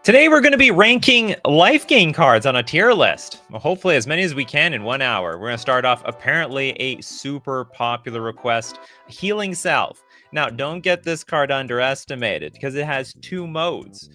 Today we're going to be ranking Lifegain cards on a tier list. Well, hopefully as many as we can in 1 hour. We're going to start off apparently a super popular request, Healing Salve. Now, don't get this card underestimated because it has 2 modes.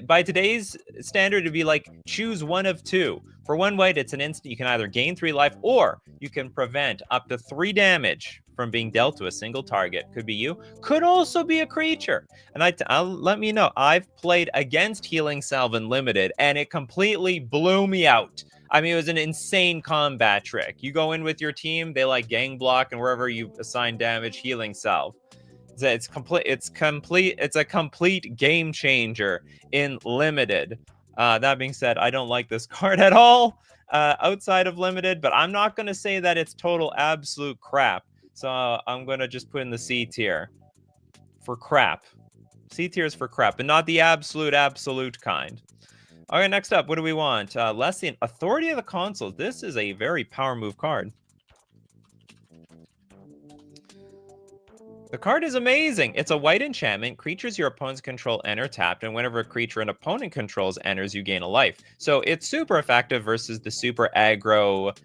By today's standard, it'd be like choose one of 2. For 1 white, it's an instant. You can either gain 3 life or you can prevent up to 3 damage from being dealt to a single target. Could be you, could also be a creature. And I'll let me know, I've played against Healing Salve in Limited, and it completely blew me out. I mean, it was an insane combat trick. You go in with your team, they like gang block, and wherever you assign damage, Healing Salve. It's a complete game changer in Limited. That being said, I don't like this card at all outside of Limited, but I'm not going to say that it's total absolute crap. So I'm going to just put in the C tier for crap. C tier is for crap, but not the absolute kind. All right, next up, what do we want? Lessian, Authority of the Consuls. This is a very power move card. The card is amazing. It's a white enchantment. Creatures your opponents control enter tapped, and whenever a creature an opponent controls enters, you gain a life. So it's super effective versus the super aggro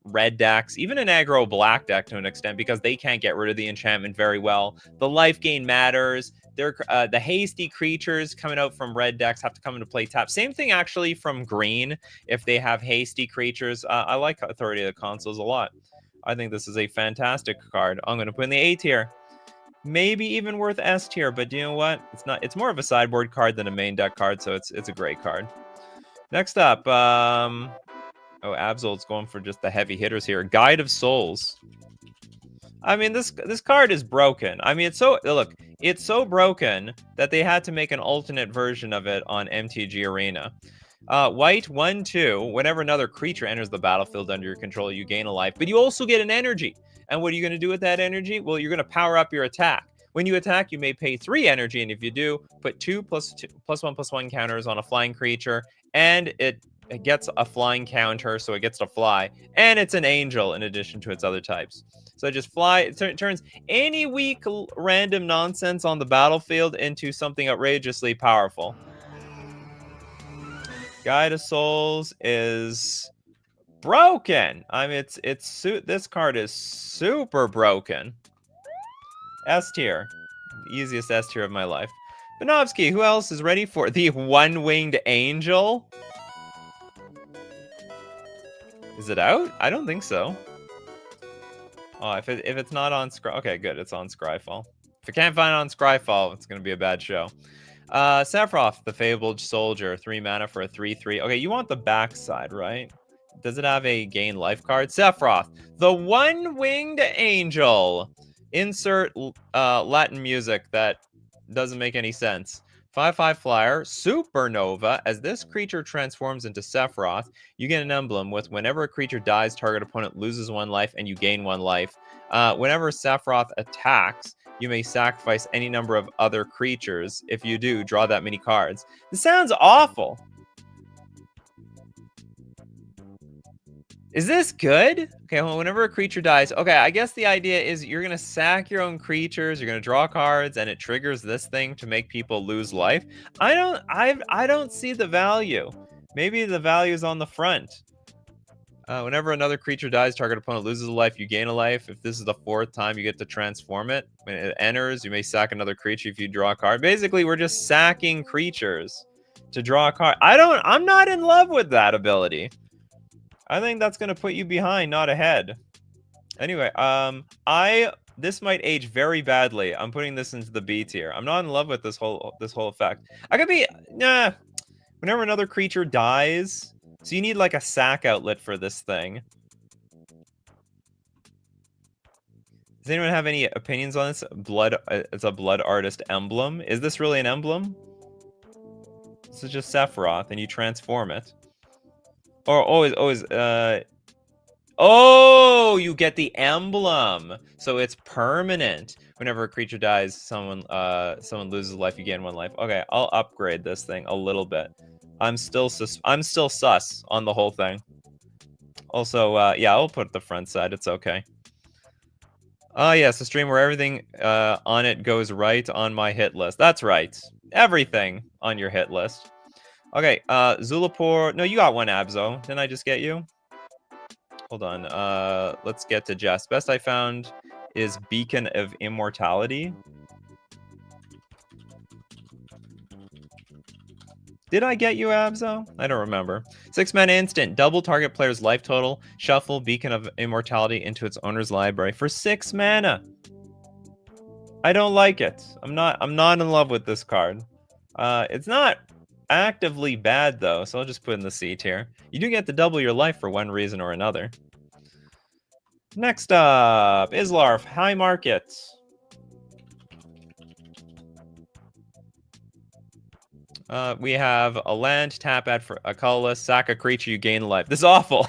red decks, even an aggro black deck to an extent, because they can't get rid of the enchantment very well. The life gain matters. The hasty creatures coming out from red decks have to come into play tap. Same thing actually from green if they have hasty creatures. I like Authority of the Consuls a lot. I think this is a fantastic card. I'm going to put in the A tier. Maybe even worth S tier, but you know what? It's not. It's more of a sideboard card than a main deck card, so it's a great card. Next up, oh, Absol's going for just the heavy hitters here. Guide of Souls. I mean, this card is broken. I mean, it's so broken that they had to make an alternate version of it on MTG Arena. White 1/2. Whenever another creature enters the battlefield under your control, you gain a life, but you also get an energy. And what are you going to do with that energy? Well, you're going to power up your attack. When you attack, you may pay 3 energy, and if you do, put 2 +1/+1 counters on a flying creature, and it gets a flying counter, so it gets to fly, and it's an angel in addition to its other types. So just fly. It turns any weak random nonsense on the battlefield into something outrageously powerful. Guide of Souls is broken. I mean, this card is super broken. S tier, the easiest S tier of my life. Benovsky, who else is ready for the one-winged angel? Is it out? I don't think so. Oh, if it's not on okay, good, it's on Scryfall. If you can't find it on Scryfall, it's gonna be a bad show. Sephiroth, the Fabled Soldier, 3 mana for a 3/3. Okay, you want the backside, right? Does it have a gain life card? Sephiroth, the one-winged angel. Insert Latin music that doesn't make any sense. 5/5 flyer, Supernova. As this creature transforms into Sephiroth, you get an emblem with whenever a creature dies, target opponent loses 1 life and you gain 1 life. Whenever Sephiroth attacks, you may sacrifice any number of other creatures. If you do, draw that many cards. This sounds awful. Is this good? Okay, well, whenever a creature dies, okay, I guess the idea is you're gonna sack your own creatures, you're gonna draw cards, and it triggers this thing to make people lose life. I don't see the value. Maybe the value is on the front. Whenever another creature dies, target opponent loses a life, you gain a life. If this is the 4th time you get to transform it, when it enters, you may sack another creature if you draw a card. Basically, we're just sacking creatures to draw a card. I'm not in love with that ability. I think that's going to put you behind, not ahead. Anyway, this might age very badly. I'm putting this into the B tier. I'm not in love with this whole effect. I could be, nah. Whenever another creature dies, so you need like a sack outlet for this thing. Does anyone have any opinions on this? It's a blood artist emblem. Is this really an emblem? This is just Sephiroth, and you transform it. Or always, oh, you get the emblem, so it's permanent. Whenever a creature dies, someone loses life, you gain 1 life. Okay, I'll upgrade this thing a little bit. I'm still sus on the whole thing. Also, yeah, I'll put the front side. It's okay. Oh, yes, a stream where everything on it goes right on my hit list. That's right. everything on your hit list. Okay, Zulapur. No, you got one Abzo. Didn't I just get you? Hold on. Let's get to Jess. Best I found is Beacon of Immortality. Did I get you, Abzo? I don't remember. 6-mana instant. Double target player's life total. Shuffle Beacon of Immortality into its owner's library for 6 mana. I don't like it. I'm not in love with this card. It's not actively bad though, so I'll just put in the C tier. You do get to double your life for one reason or another. Next up, Islarf, High Market. We have a land, tap ad for a colorless, sack a creature, you gain life. This is awful.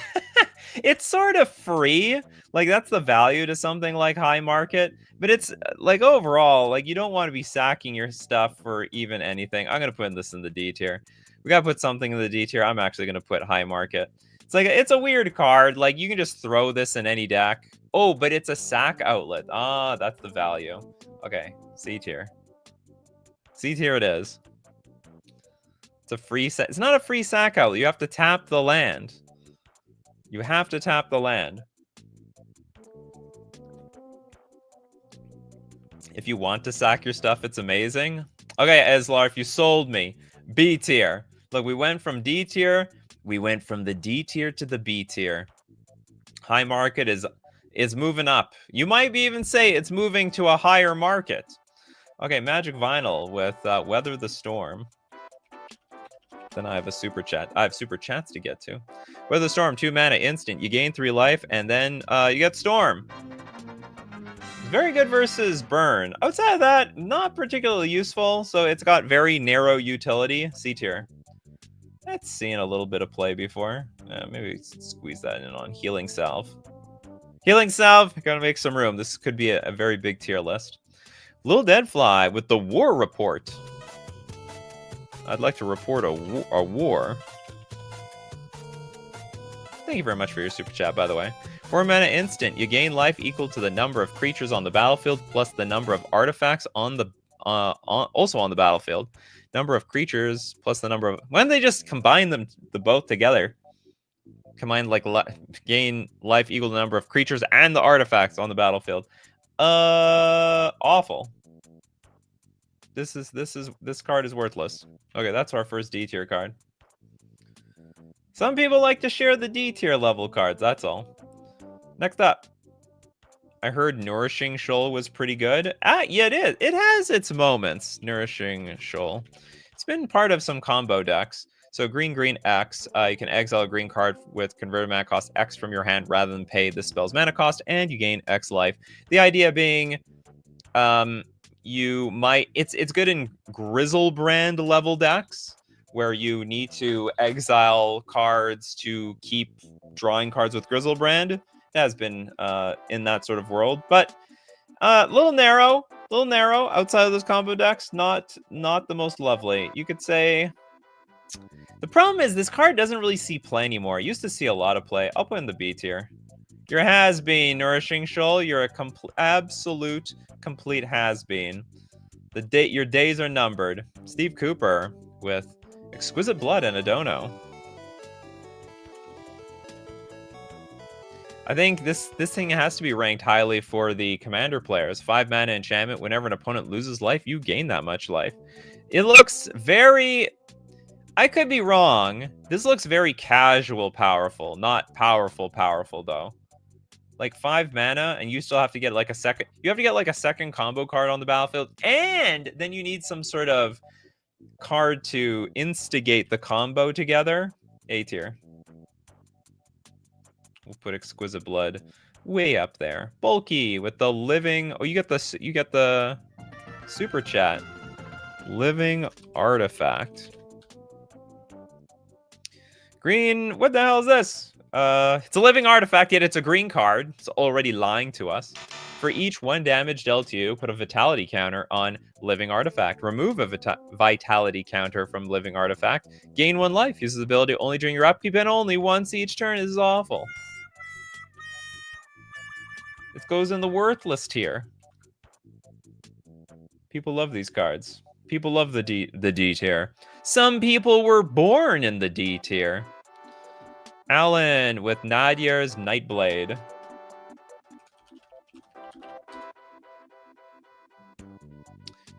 It's sort of free. Like, that's the value to something like High Market. But it's, like, overall, like, you don't want to be sacking your stuff for even anything. I'm going to put this in the D tier. We got to put something in the D tier. I'm actually going to put High Market. It's like, it's a weird card. Like, you can just throw this in any deck. Oh, but it's a sack outlet. Ah, that's the value. Okay, C tier. C tier it is. It's a free sack. It's not a free sack outlet. You have to tap the land. You have to tap the land. If you want to sack your stuff, it's amazing. Okay, Eslarf, you sold me. B tier. Look, we went from D tier. We went from the D tier to the B tier. High Market is moving up. You might even say it's moving to a higher market. Okay, Magic Vinyl with Weather the Storm. Then I have a super chat. I have super chats to get to. Weather the Storm, 2 mana instant. You gain 3 life, and then you get Storm. Very good versus Burn. Outside of that, not particularly useful. So it's got very narrow utility. C tier. That's seen a little bit of play before. Maybe squeeze that in on Healing Salve. Healing Salve, gotta make some room. This could be a very big tier list. Little Deadfly with the War Report. I'd like to report a war. Thank you very much for your super chat, by the way. 4 mana instant. You gain life equal to the number of creatures on the battlefield plus the number of artifacts on the also on the battlefield. Number of creatures plus the number of... Why don't they just combine them both together? Combine like gain life equal to the number of creatures and the artifacts on the battlefield. Awful. This card is worthless. Okay, that's our first D tier card. Some people like to share the D tier level cards, that's all. Next up. I heard Nourishing Shoal was pretty good. Yeah, it is. It has its moments, Nourishing Shoal. It's been part of some combo decks. So green, X, you can exile a green card with converted mana cost X from your hand rather than pay the spell's mana cost, and you gain X life. The idea being, you might... It's good in Grizzlebrand level decks, where you need to exile cards to keep drawing cards with Grizzlebrand. It has been in that sort of world, but a little narrow outside of those combo decks. Not the most lovely. You could say the problem is this card doesn't really see play anymore. It used to see a lot of play. I'll put in the B tier. Your has-been, Nourishing Shoal. You're a absolute complete has-been. Your days are numbered. Steve Cooper with Exquisite Blood and a Dono. I think this thing has to be ranked highly for the commander players. 5 mana enchantment. Whenever an opponent loses life, you gain that much life. It looks very... I could be wrong. This looks very casual powerful. Not powerful though. Like 5 mana, and you still have to get like a second... You have to get like a second combo card on the battlefield. And then you need some sort of card to instigate the combo together. A tier. We'll put Exquisite Blood way up there. Bulky with the living... Oh, you get the super chat. Living Artifact. Green, what the hell is this? It's a living artifact, yet it's a green card. It's already lying to us. For each 1 damage dealt to you, put a vitality counter on living artifact. Remove a vitality counter from living artifact. Gain 1 life. Uses the ability only during your upkeep and only once each turn. This is awful. It goes in the worthless tier. People love these cards. People love the D tier. Some people were born in the D tier. Alan with Nadia's Nightblade.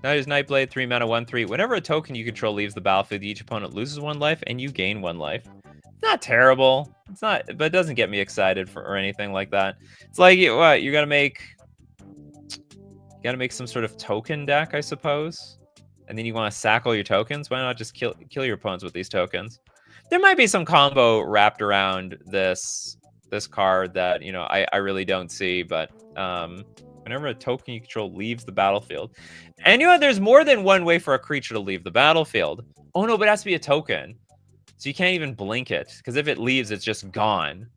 Nadia's Nightblade, 3 mana, 1/3. Whenever a token you control leaves the battlefield, each opponent loses 1 life and you gain 1 life. Not terrible. It's not, but it doesn't get me excited for or anything like that. It's like what you gotta make some sort of token deck, I suppose. And then you want to sack all your tokens. Why not just kill your opponents with these tokens? There might be some combo wrapped around this card that I really don't see. But whenever a token you control leaves the battlefield, and there's more than one way for a creature to leave the battlefield. Oh no, but it has to be a token. So you can't even blink it, because if it leaves, it's just gone.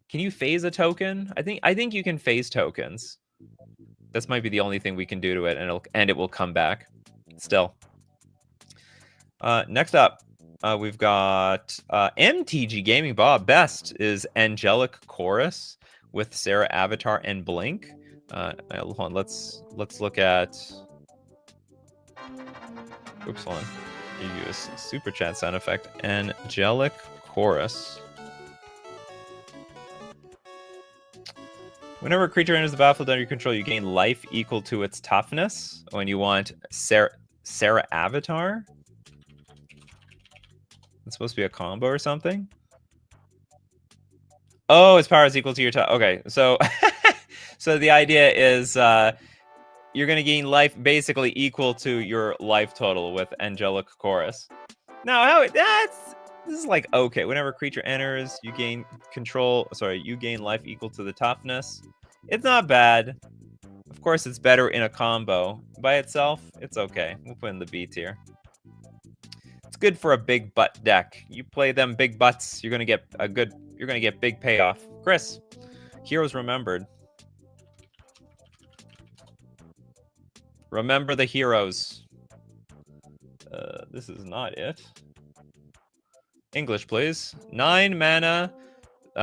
Can you phase a token? I think you can phase tokens. This might be the only thing we can do to it, and it will come back. Still. Next up, we've got MTG Gaming Bob. Best is Angelic Chorus with Sarah Avatar and Blink. Hold on, let's look at. Oops, hold on. You use super chat sound effect. Angelic Chorus. Whenever a creature enters the battlefield under your control, you gain life equal to its toughness. When you want Sarah Avatar. It's supposed to be a combo or something. Oh, its power is equal to your tough. Okay, so so the idea is you're going to gain life basically equal to your life total with Angelic Chorus. Now, this is like, okay, whenever a creature enters, you gain you gain life equal to the toughness. It's not bad. Of course, it's better in a combo. By itself, it's okay. We'll put in the B tier. It's good for a big butt deck. You play them big butts, you're gonna get big payoff. Chris, Heroes Remembered. Remember the heroes. This is not it. English, please. 9 mana.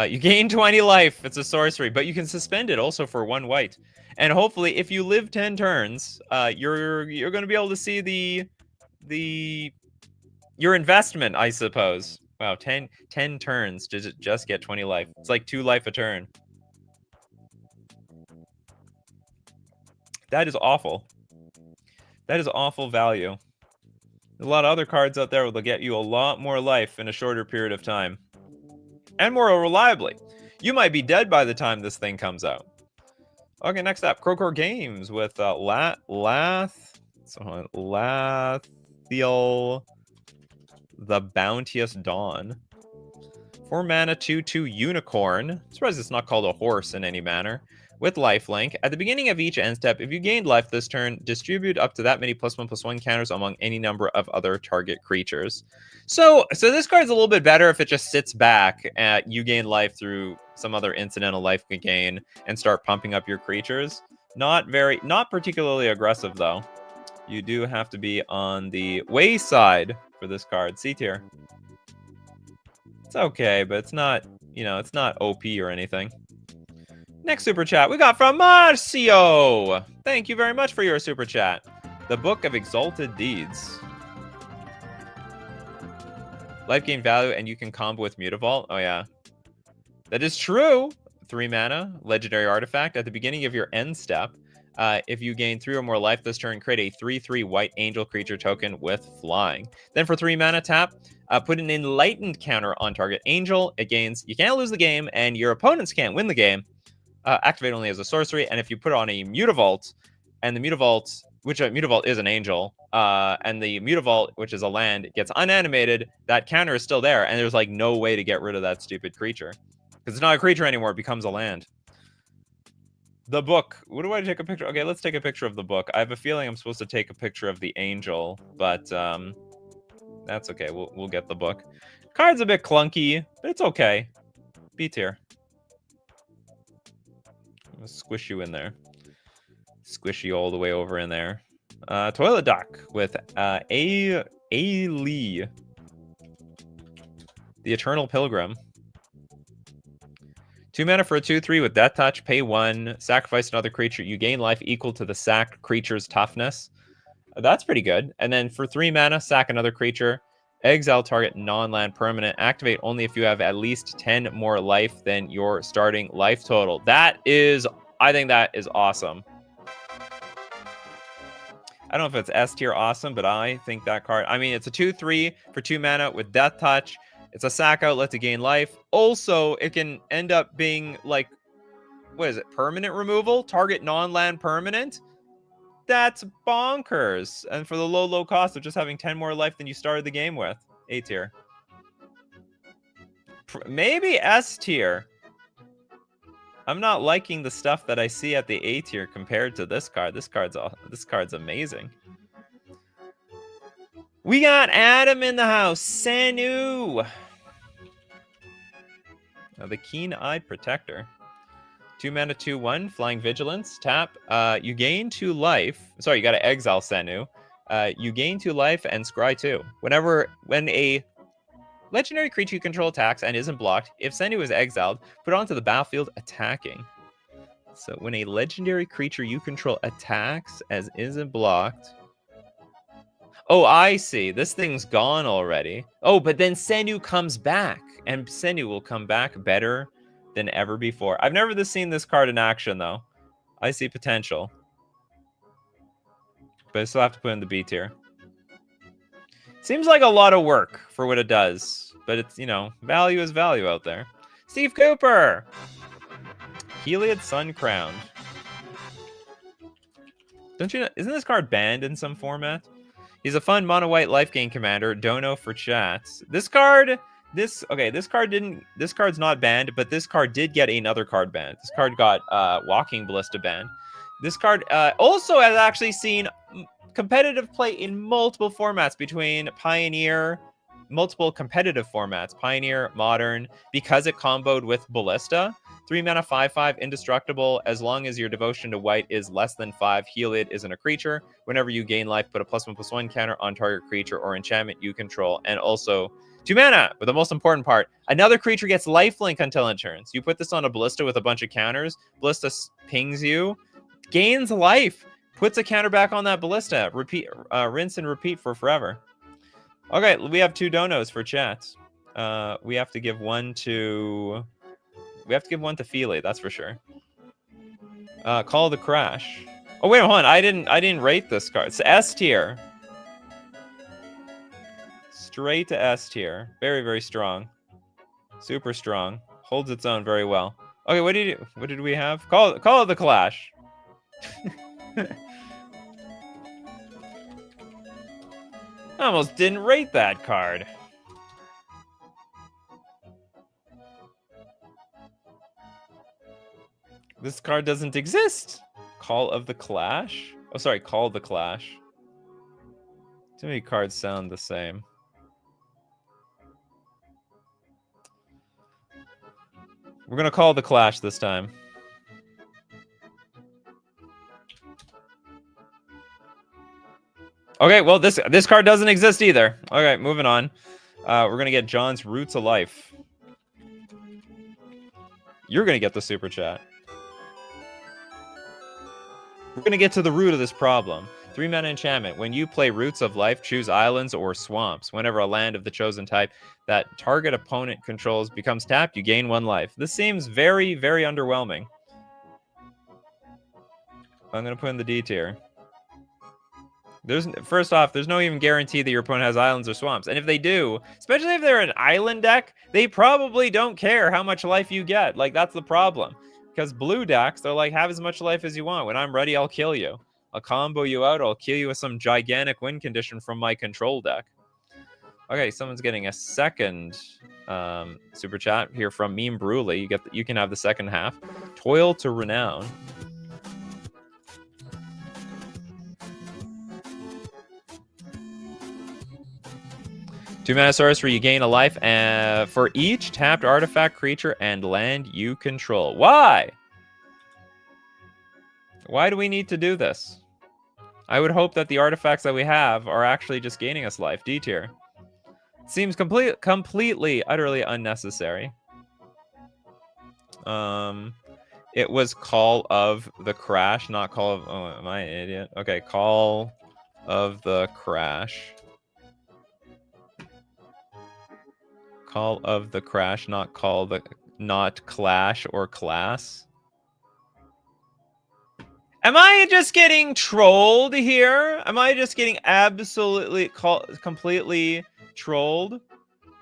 You gain 20 life. It's a sorcery, but you can suspend it also for 1 white. And hopefully, if you live 10 turns, you're going to be able to see your investment, I suppose. Wow, 10 turns to just get 20 life. It's like 2 life a turn. That is awful. That is awful value. There's a lot of other cards out there that'll get you a lot more life in a shorter period of time. And more reliably. You might be dead by the time this thing comes out. Okay, next up, Crowcore Games with Lathiel, the Bounteous Dawn. 4 mana, 2/2 Unicorn. I'm surprised it's not called a horse in any manner. With lifelink. At the beginning of each end step, if you gained life this turn, distribute up to that many +1/+1 counters among any number of other target creatures. So this card's a little bit better if it just sits back at you gain life through some other incidental life gain and start pumping up your creatures. Not particularly aggressive though. You do have to be on the wayside for this card. C tier. It's okay, but it's not, it's not OP or anything. Next super chat we got from Marcio. Thank you very much for your super chat. The Book of Exalted Deeds. Life gain value and you can combo with Mutavault. Oh yeah. That is true. 3 mana, legendary artifact. At the beginning of your end step, if you gain 3 or more life this turn, create a 3/3 white angel creature token with flying. Then for 3 mana, tap, put an enlightened counter on target angel. It gains, you can't lose the game, and your opponents can't win the game. Activate only as a sorcery, and if you put on a Mutavault, and the Mutavault, which Mutavault is an angel, and the Mutavault, which is a land, gets unanimated, that counter is still there, and there's like no way to get rid of that stupid creature. Because it's not a creature anymore, it becomes a land. The book. What do I take a picture? Okay, let's take a picture of the book. I have a feeling I'm supposed to take a picture of the angel, but that's okay. We'll get the book. Card's a bit clunky, but it's okay. B tier. I'll squish you in there. Squish you all the way over in there. Toilet Dock with A. Lee. The Eternal Pilgrim. 2 mana for a 2/3 with Death Touch. Pay 1. Sacrifice another creature. You gain life equal to the sacked creature's toughness. That's pretty good. And then for 3 mana, sack another creature. Exile target non-land permanent. Activate only if you have at least 10 more life than your starting life total. I think that is awesome. I don't know if it's S tier awesome, but I think that card... I mean, it's a 2/3 for 2 mana with Death Touch. It's a sack outlet to gain life. Also, it can end up being like... What is it? Permanent removal? Target non-land permanent? That's bonkers. And for the low cost of just having 10 more life than you started the game with. A tier. Maybe S tier. I'm not liking the stuff that I see at the A tier compared to this card. This card's amazing. We got Adam in the house. Sanu. Now, the Keen-Eyed Protector. 2 mana, 2/1, Flying Vigilance. Tap. You gain 2 life. Sorry, you got to exile Sanu. You gain 2 life and scry 2. When a legendary creature you control attacks and isn't blocked, if Sanu is exiled, put it onto the battlefield attacking. So when a legendary creature you control attacks as isn't blocked... Oh, I see. This thing's gone already. Oh, but then Senu comes back, and Senu will come back better than ever before. I've never seen this card in action, though. I see potential. But I still have to put in the B tier. Seems like a lot of work for what it does. But it's, you know, value is value out there. Steve Cooper! Heliod Sun Crowned. Don't you know? Isn't this card banned in some format? He's a fun mono-white Lifegain commander. Dono for chats. This card's not banned, but this card did get another card banned. This card got Walking Ballista banned. This card also has actually seen competitive play in multiple formats between Pioneer, multiple competitive formats, Pioneer, Modern, because it comboed with Ballista. 3 mana, 5/5, indestructible. As long as your devotion to white is less than 5, Heliod isn't a creature. Whenever you gain life, put a +1/+1 counter on target creature or enchantment you control. And also 2 mana, but the most important part, another creature gets lifelink until it turns. You put this on a Ballista with a bunch of counters, Ballista pings you, gains life, puts a counter back on that Ballista. Repeat, rinse and repeat for forever. Okay, we have 2 donos for chat. We have to give one to Feely, that's for sure. Call the Crash. Oh wait, hold on. I didn't rate this card. It's S tier. Straight to S tier. Very, very strong. Super strong. Holds its own very well. Okay, what did we have? Call it the Clash. I almost didn't rate that card. This card doesn't exist. Call of the Clash? Oh, sorry, Call the Clash. Too many cards sound the same. We're gonna call the Clash this time. Okay, well, this card doesn't exist either. Okay, moving on. We're gonna get John's Roots of Life. You're gonna get the super chat. We're going to get to the root of this problem. 3 mana enchantment. When you play Roots of Life, choose islands or swamps. Whenever a land of the chosen type that target opponent controls becomes tapped, you gain 1 life. This seems very, very underwhelming. I'm going to put in the D tier. First off, there's no even guarantee that your opponent has islands or swamps. And if they do, especially if they're an island deck, they probably don't care how much life you get. Like, that's the problem. Because blue decks, they're like, have as much life as you want. When I'm ready, I'll kill you. I'll combo you out. I'll kill you with some gigantic win condition from my control deck. Okay, someone's getting a second super chat here from Meme Bruley. You can have the second half. Toil to Renown. Two mana sorcery, you gain a life for each tapped artifact, creature, and land you control. Why? Why do we need to do this? I would hope that the artifacts that we have are actually just gaining us life. D tier. Seems completely, utterly unnecessary. It was Call of the Crash, not Call of... Oh, am I an idiot? Okay, Call of the Crash. Call of the Crash, not Clash or Class. Am I just getting trolled here? Am I just getting absolutely completely trolled?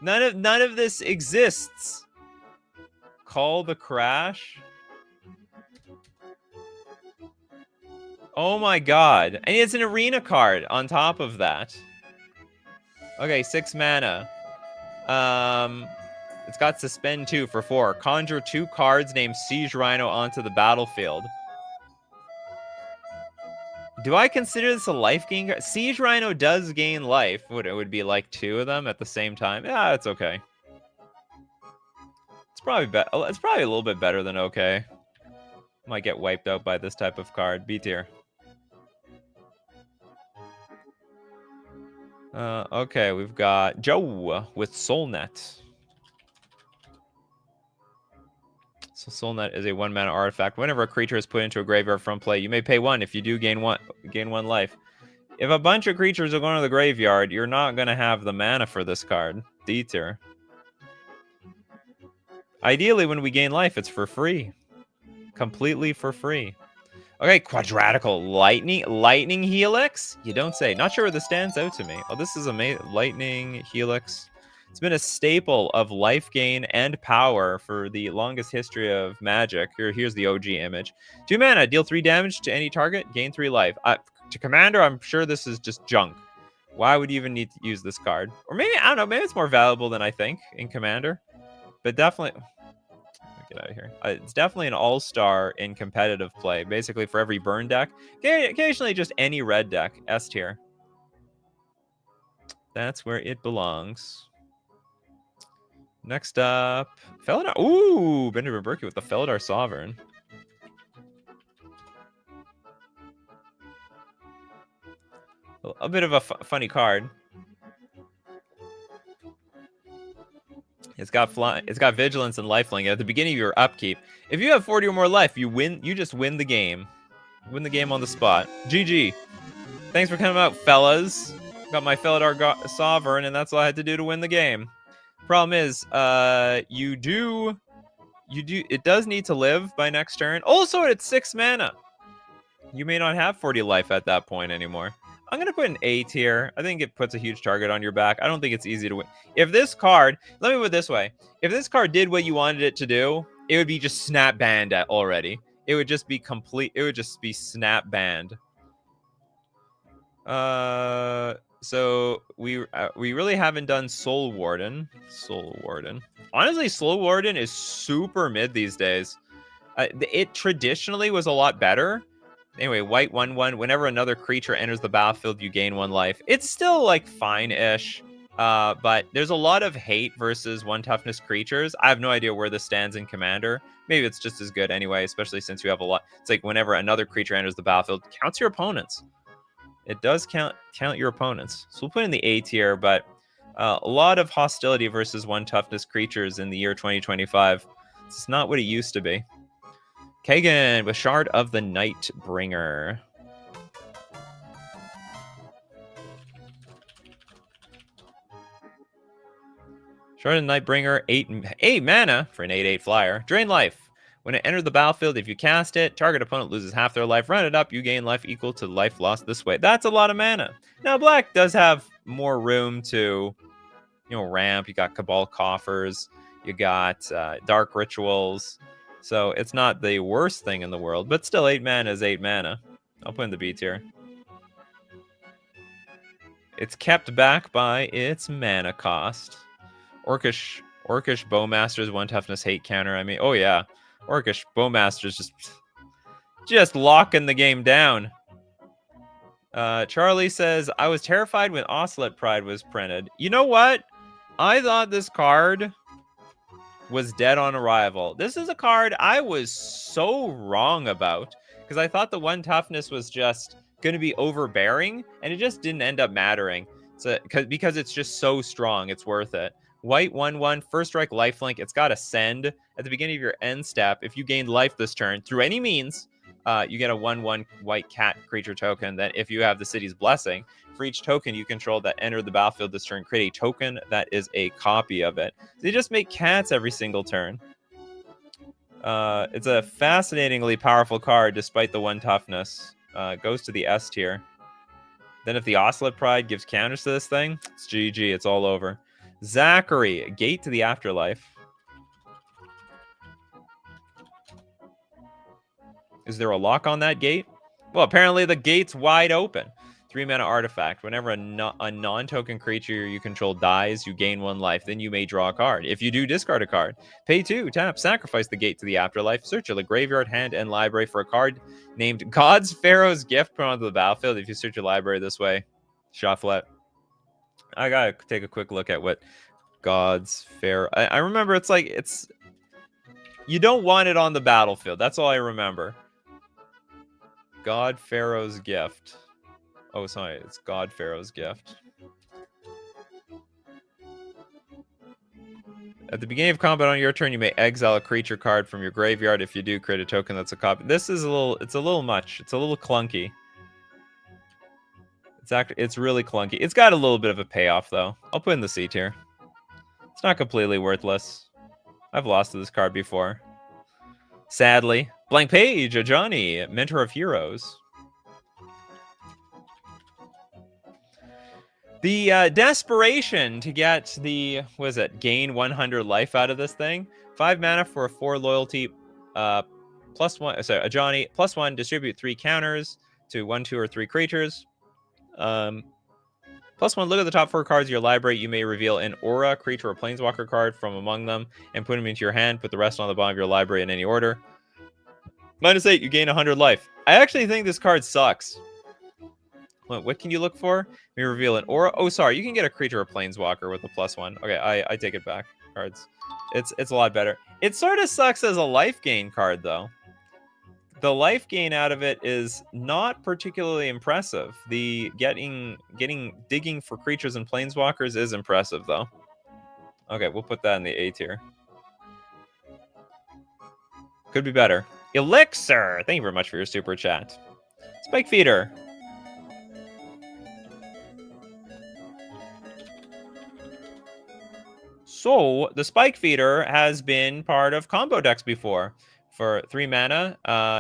None of this exists. Call the Crash. Oh my god. And it's an arena card on top of that. Okay, 6 mana. It's got Suspend 2 for 4. Conjure 2 cards named Siege Rhino onto the battlefield. Do I consider this a life gain card? Siege Rhino does gain life. It would be like 2 of them at the same time. Yeah, it's okay. It's probably it's probably a little bit better than okay. Might get wiped out by this type of card. B tier. Okay, we've got Joe with Soulnet. So Soulnet is a 1-mana artifact. Whenever a creature is put into a graveyard from play, you may pay 1. If you do, gain 1 life. If a bunch of creatures are going to the graveyard, you're not going to have the mana for this card. D tier. Ideally, when we gain life, it's for free. Completely for free. Okay, Quadratical Lightning Helix? You don't say. Not sure where this stands out to me. Oh, this is amazing. Lightning Helix. It's been a staple of life gain and power for the longest history of Magic. Here's the OG image. 2 mana, deal 3 damage to any target, gain 3 life. To Commander, I'm sure this is just junk. Why would you even need to use this card? Or maybe, I don't know, maybe it's more valuable than I think in Commander. But definitely... Get out of here. It's definitely an all-star in competitive play. Basically, for every burn deck. Occasionally, just any red deck. S tier. That's where it belongs. Next up, Felidar. Ooh, Bender Berkey with the Felidar Sovereign. A bit of a funny card. It's got vigilance and lifelink at the beginning of your upkeep. If you have 40 or more life, you win. You just win the game. Win the game on the spot. GG. Thanks for coming out, fellas. Got my Felidar Sovereign, and that's all I had to do to win the game. Problem is, it does need to live by next turn. Also, it's 6 mana. You may not have 40 life at that point anymore. I'm going to put an A tier. I think it puts a huge target on your back. I don't think it's easy to win. If this card, let me put it this way. If this card did what you wanted it to do, it would be just snap banned already. It would just be complete. It would just be snap banned. So we really haven't done Soul Warden. Honestly, Soul Warden is super mid these days. It traditionally was a lot better. Anyway, white 1/1. Whenever another creature enters the battlefield, you gain 1 life. It's still like fine-ish, but there's a lot of hate versus 1 toughness creatures. I have no idea where this stands in Commander. Maybe it's just as good anyway, especially since you have a lot. It's like whenever another creature enters the battlefield, counts your opponents. It does count your opponents. So we'll put in the A tier, but a lot of hostility versus 1 toughness creatures in the year 2025. It's not what it used to be. Kagan with Shard of the Nightbringer. Shard of the Nightbringer, 8 mana for an 8/8 flyer. Drain life. When it enters the battlefield, if you cast it, target opponent loses half their life. Run it up, you gain life equal to life lost this way. That's a lot of mana. Now, black does have more room to, ramp. You got Cabal Coffers. You got Dark Rituals. So it's not the worst thing in the world, but still 8 mana is 8 mana. I'll put in the B tier. It's kept back by its mana cost. Orcish Bowmaster's 1 toughness hate counter. I mean, oh yeah. Orcish Bowmaster's just locking the game down. Charlie says, I was terrified when Oslet Pride was printed. You know what? I thought this card was dead on arrival. This is a card I was so wrong about because I thought the 1 toughness was just going to be overbearing, and it just didn't end up mattering. So because it's just so strong, it's worth it. White 1/1, first strike lifelink. It's got a send at the beginning of your end step. If you gain life this turn through any means, you get a 1/1 white cat creature token. That if you have the city's blessing, for each token you control that enter the battlefield this turn, create a token that is a copy of it. So you just make cats every single turn. It's a fascinatingly powerful card, despite the 1 toughness. Goes to the S tier. Then if the Oscillate Pride gives counters to this thing, it's GG. It's all over. Zachary, Gate to the Afterlife. Is there a lock on that gate? Well, apparently the gate's wide open. 3-mana artifact. Whenever a non-token creature you control dies, you gain 1 life. Then you may draw a card. If you do, discard a card. Pay 2, tap, sacrifice the gate to the afterlife. Search your graveyard, hand, and library for a card named God's Pharaoh's Gift. Put onto the battlefield. If you search your library this way, shuffle it. I gotta take a quick look at what God's Pharaoh... I remember it's... You don't want it on the battlefield. That's all I remember. God Pharaoh's Gift. Oh, sorry, it's God Pharaoh's Gift. At the beginning of combat on your turn, you may exile a creature card from your graveyard. If you do, create a token that's a copy. This is it's a little much. It's a little clunky. It's really clunky. It's got a little bit of a payoff though. I'll put in the C tier. It's not completely worthless. I've lost to this card before. Sadly. Blank Page, a Johnny, Mentor of Heroes. The desperation to get the, what is it, gain 100 life out of this thing. 5 mana for a 4 loyalty, +1, sorry, a Johnny, +1, distribute 3 counters to 1, 2, or 3 creatures. +1, look at the top 4 cards of your library. You may reveal an aura, creature, or planeswalker card from among them and put them into your hand. Put the rest on the bottom of your library in any order. -8, you gain 100 life. I actually think this card sucks. What can you look for? You reveal an aura. Oh, sorry, you can get a creature or planeswalker with a +1. Okay, I take it back. Cards. It's a lot better. It sort of sucks as a life gain card, though. The life gain out of it is not particularly impressive. The digging for creatures and planeswalkers is impressive, though. Okay, we'll put that in the A tier. Could be better. Elixir! Thank you very much for your super chat. Spike Feeder. So, the Spike Feeder has been part of combo decks before. For 3 mana,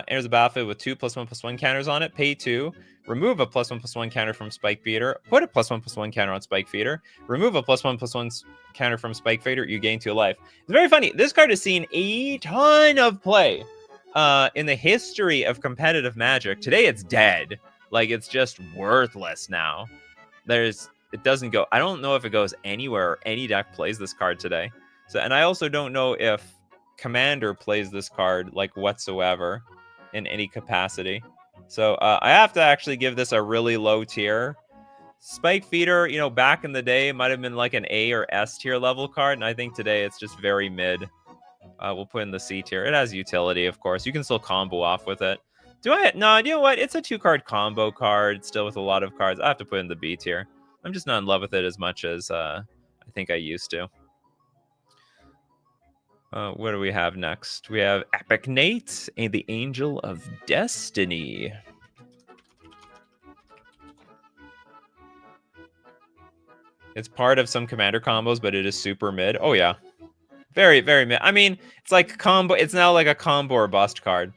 enters the battlefield with 2 +1/+1 counters on it. Pay 2. Remove a +1/+1 counter from Spike Feeder. Put a +1/+1 counter on Spike Feeder. Remove a +1/+1 counter from Spike Feeder. You gain 2 life. It's very funny. This card has seen a ton of play in the history of competitive Magic. Today, it's dead. Like, it's just worthless now. It doesn't go... I don't know if it goes anywhere or any deck plays this card today. So, and I also don't know if Commander plays this card, like, whatsoever in any capacity. So, I have to actually give this a really low tier. Spike Feeder, you know, back in the day, might have been like an A or S tier level card, and I think today it's just very mid. We'll put in the C tier. It has utility, of course. You can still combo off with it. No, you know what? It's a 2-card combo card, still with a lot of cards. I have to put in the B tier. I'm just not in love with it as much as I think I used to. What do we have next? We have Epic Nate and the Angel of Destiny. It's part of some commander combos, but it is super mid. Oh, yeah. Very, very mid. I mean, it's like combo. It's now like a combo or bust card.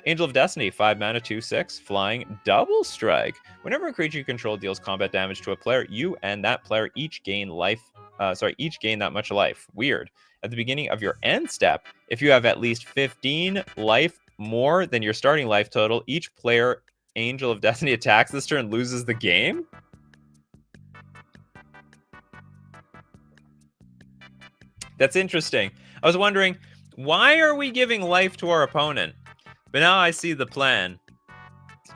Angel of Destiny, 5 mana, 2/6, flying, double strike. Whenever a creature you control deals combat damage to a player, you and that player each gain that much life. Weird. At the beginning of your end step, if you have at least 15 life more than your starting life total, each player Angel of Destiny attacks this turn loses the game? That's interesting. I was wondering, why are we giving life to our opponent? But now I see the plan.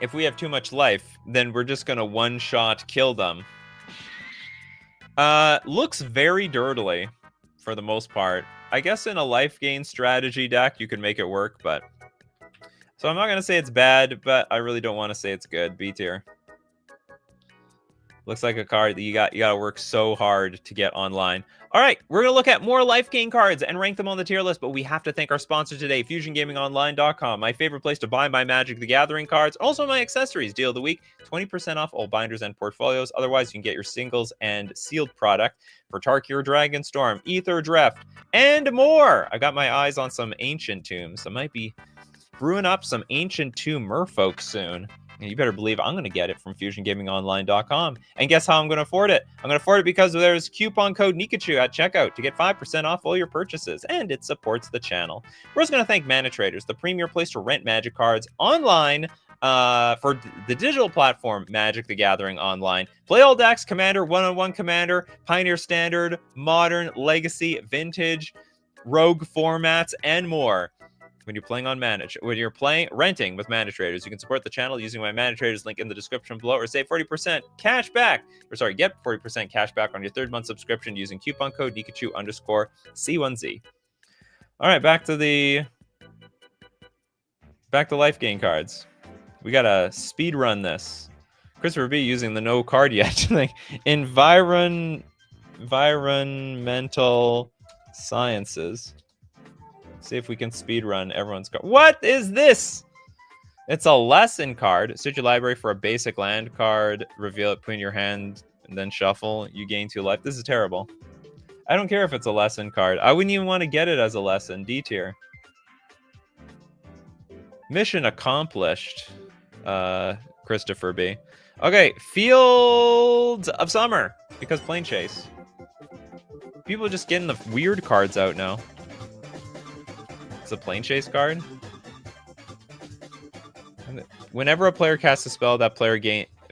If we have too much life, then we're just going to one-shot kill them. Looks very dirtily, for the most part. I guess in a life gain strategy deck, you can make it work, but... So I'm not going to say it's bad, but I really don't want to say it's good. B tier. Looks like a card that you got to work so hard to get online. All right, we're going to look at more Lifegain cards and rank them on the tier list, but we have to thank our sponsor today, FusionGamingOnline.com, my favorite place to buy my Magic the Gathering cards, also my accessories deal of the week, 20% off all binders and portfolios. Otherwise, you can get your singles and sealed product for Tarkir, Dragonstorm, Ether Drift, and more. I got my eyes on some ancient tombs. I might be brewing up some ancient tomb merfolk soon. And you better believe I'm going to get it from FusionGamingOnline.com. And guess how I'm going to afford it? I'm going to afford it because there's coupon code Nikachu at checkout to get 5% off all your purchases, and it supports the channel. We're also going to thank Mana Traders, the premier place to rent Magic cards online for the digital platform Magic the Gathering Online. Play all decks, Commander, one-on-one Commander, Pioneer Standard, Modern, Legacy, Vintage, Rogue formats, and more. When you're playing on renting with Mana Traders, you can support the channel using my Mana Traders link in the description below, or save 40% cash back. Get 40% cash back on your 3rd month subscription using coupon code Nikachu_C1Z. All right, back to Lifegain cards. We gotta speed run this. Christopher B using the no card yet. Like environmental sciences. See if we can speed run everyone's card. What is this? It's a lesson card. Search your library for a basic land card. Reveal it, put in your hand, and then shuffle. You gain 2 life. This is terrible. I don't care if it's a lesson card. I wouldn't even want to get it as a lesson. D tier. Mission accomplished. Christopher B. Okay, Field of Summer. Because Plane Chase. People are just getting the weird cards out now. It's a Plane Chase card. Whenever a player casts a spell, that player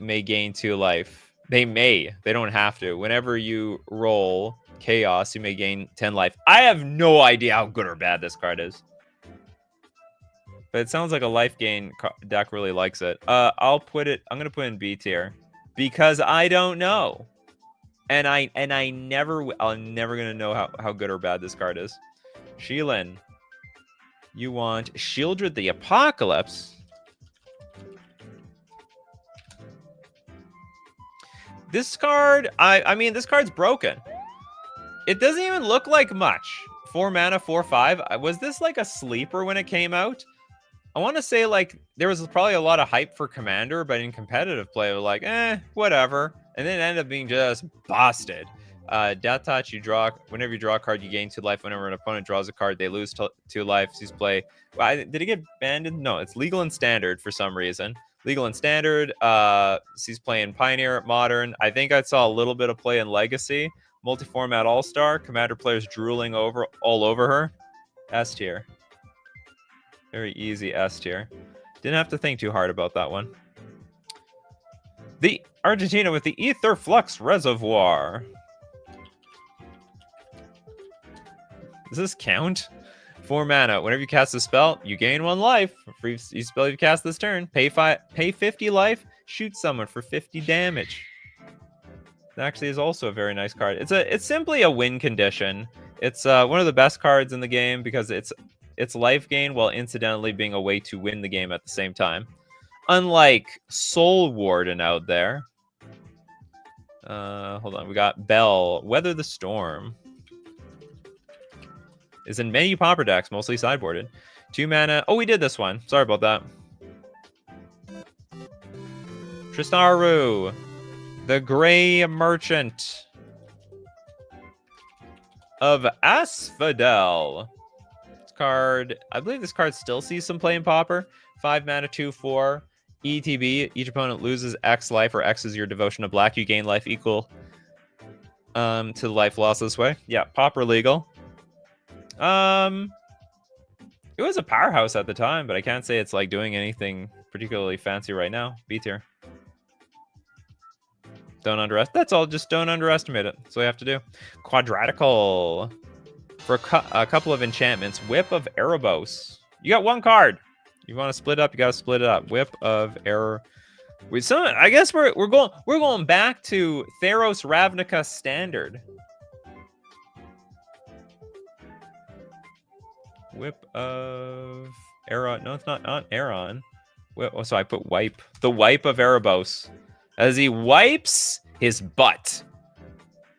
may gain 2 life. They don't have to. Whenever you roll Chaos, you may gain 10 life. I have no idea how good or bad this card is. But it sounds like a Lifegain deck really likes it. I'm gonna put in B tier because I don't know. And I'm never gonna know how good or bad this card is. Sheelan. You want Shieldred the Apocalypse. This card, I mean, this card's broken. It doesn't even look like much. 4 mana, 4/5. Was this like a sleeper when it came out? I want to say like there was probably a lot of hype for Commander, but in competitive play, we're like, whatever. And then it ended up being just busted. Death Touch, whenever you draw a card, you gain 2 life. Whenever an opponent draws a card, they lose 2 life. He's play. Did it get banned? No, it's legal and standard for some reason. Legal and standard. He's playing Pioneer, Modern. I think I saw a little bit of play in Legacy. Multi-format All-Star. Commander players drooling all over her. S tier. Very easy S tier. Didn't have to think too hard about that one. The Argentina with the Ether Flux Reservoir. Does this count? 4 mana. Whenever you cast a spell, you gain 1 life. For each spell you cast this turn, pay 50 life, shoot someone for 50 damage. That actually is also a very nice card. It's simply a win condition. It's one of the best cards in the game because it's Lifegain while incidentally being a way to win the game at the same time. Unlike Soul Warden out there. Hold on. We got Bell. Weather the Storm. Is in many Pauper decks, mostly sideboarded. 2 mana. Oh, we did this one. Sorry about that. Tristaru. The Gray Merchant of Asphodel. This card, I believe this card still sees some play in Pauper. 5 mana, 2/4. ETB. Each opponent loses X life, or X is your devotion to black. You gain life equal to the life loss this way. Yeah, Pauper legal. It was a powerhouse at the time, but I can't say it's like doing anything particularly fancy right now. B tier. Don't underestimate. That's all. Just don't underestimate it. That's all you have to do. Quadratical. For a couple of enchantments. Whip of Erebos. You got 1 card. You want to split up? You got to split it up. Whip of Error. I guess we're going back to Theros Ravnica Standard. Whip of Aeron. No, it's not Aeron. So I put Wipe. The Wipe of Erebos. As he wipes his butt.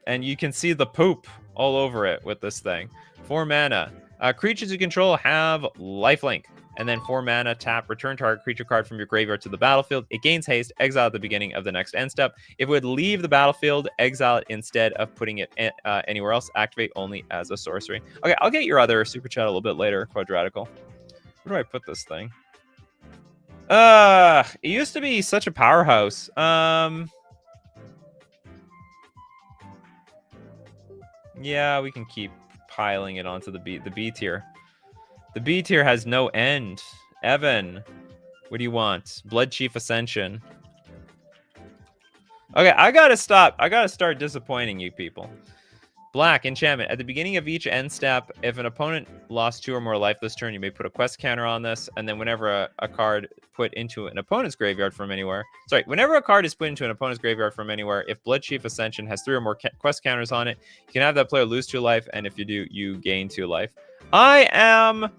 And you can see the poop all over it with this thing. 4 mana. Creatures you control have lifelink. And then 4 mana, tap, return target creature card from your graveyard to the battlefield. It gains haste, exile at the beginning of the next end step. If it would leave the battlefield, exile it instead of putting it anywhere else. Activate only as a sorcery. Okay, I'll get your other super chat a little bit later, Quadratical. Where do I put this thing? It used to be such a powerhouse. Yeah, we can keep piling it onto the B tier. The B tier has no end. Evan, what do you want? Blood Chief Ascension. Okay, I gotta stop. I gotta start disappointing you people. Black enchantment. At the beginning of each end step, if an opponent lost 2 or more life this turn, you may put a quest counter on this. And then whenever a card put into an opponent's graveyard from anywhere, whenever a card is put into an opponent's graveyard from anywhere, if Blood Chief Ascension has 3 or more quest counters on it, you can have that player lose 2 life, and if you do, you gain 2 life. I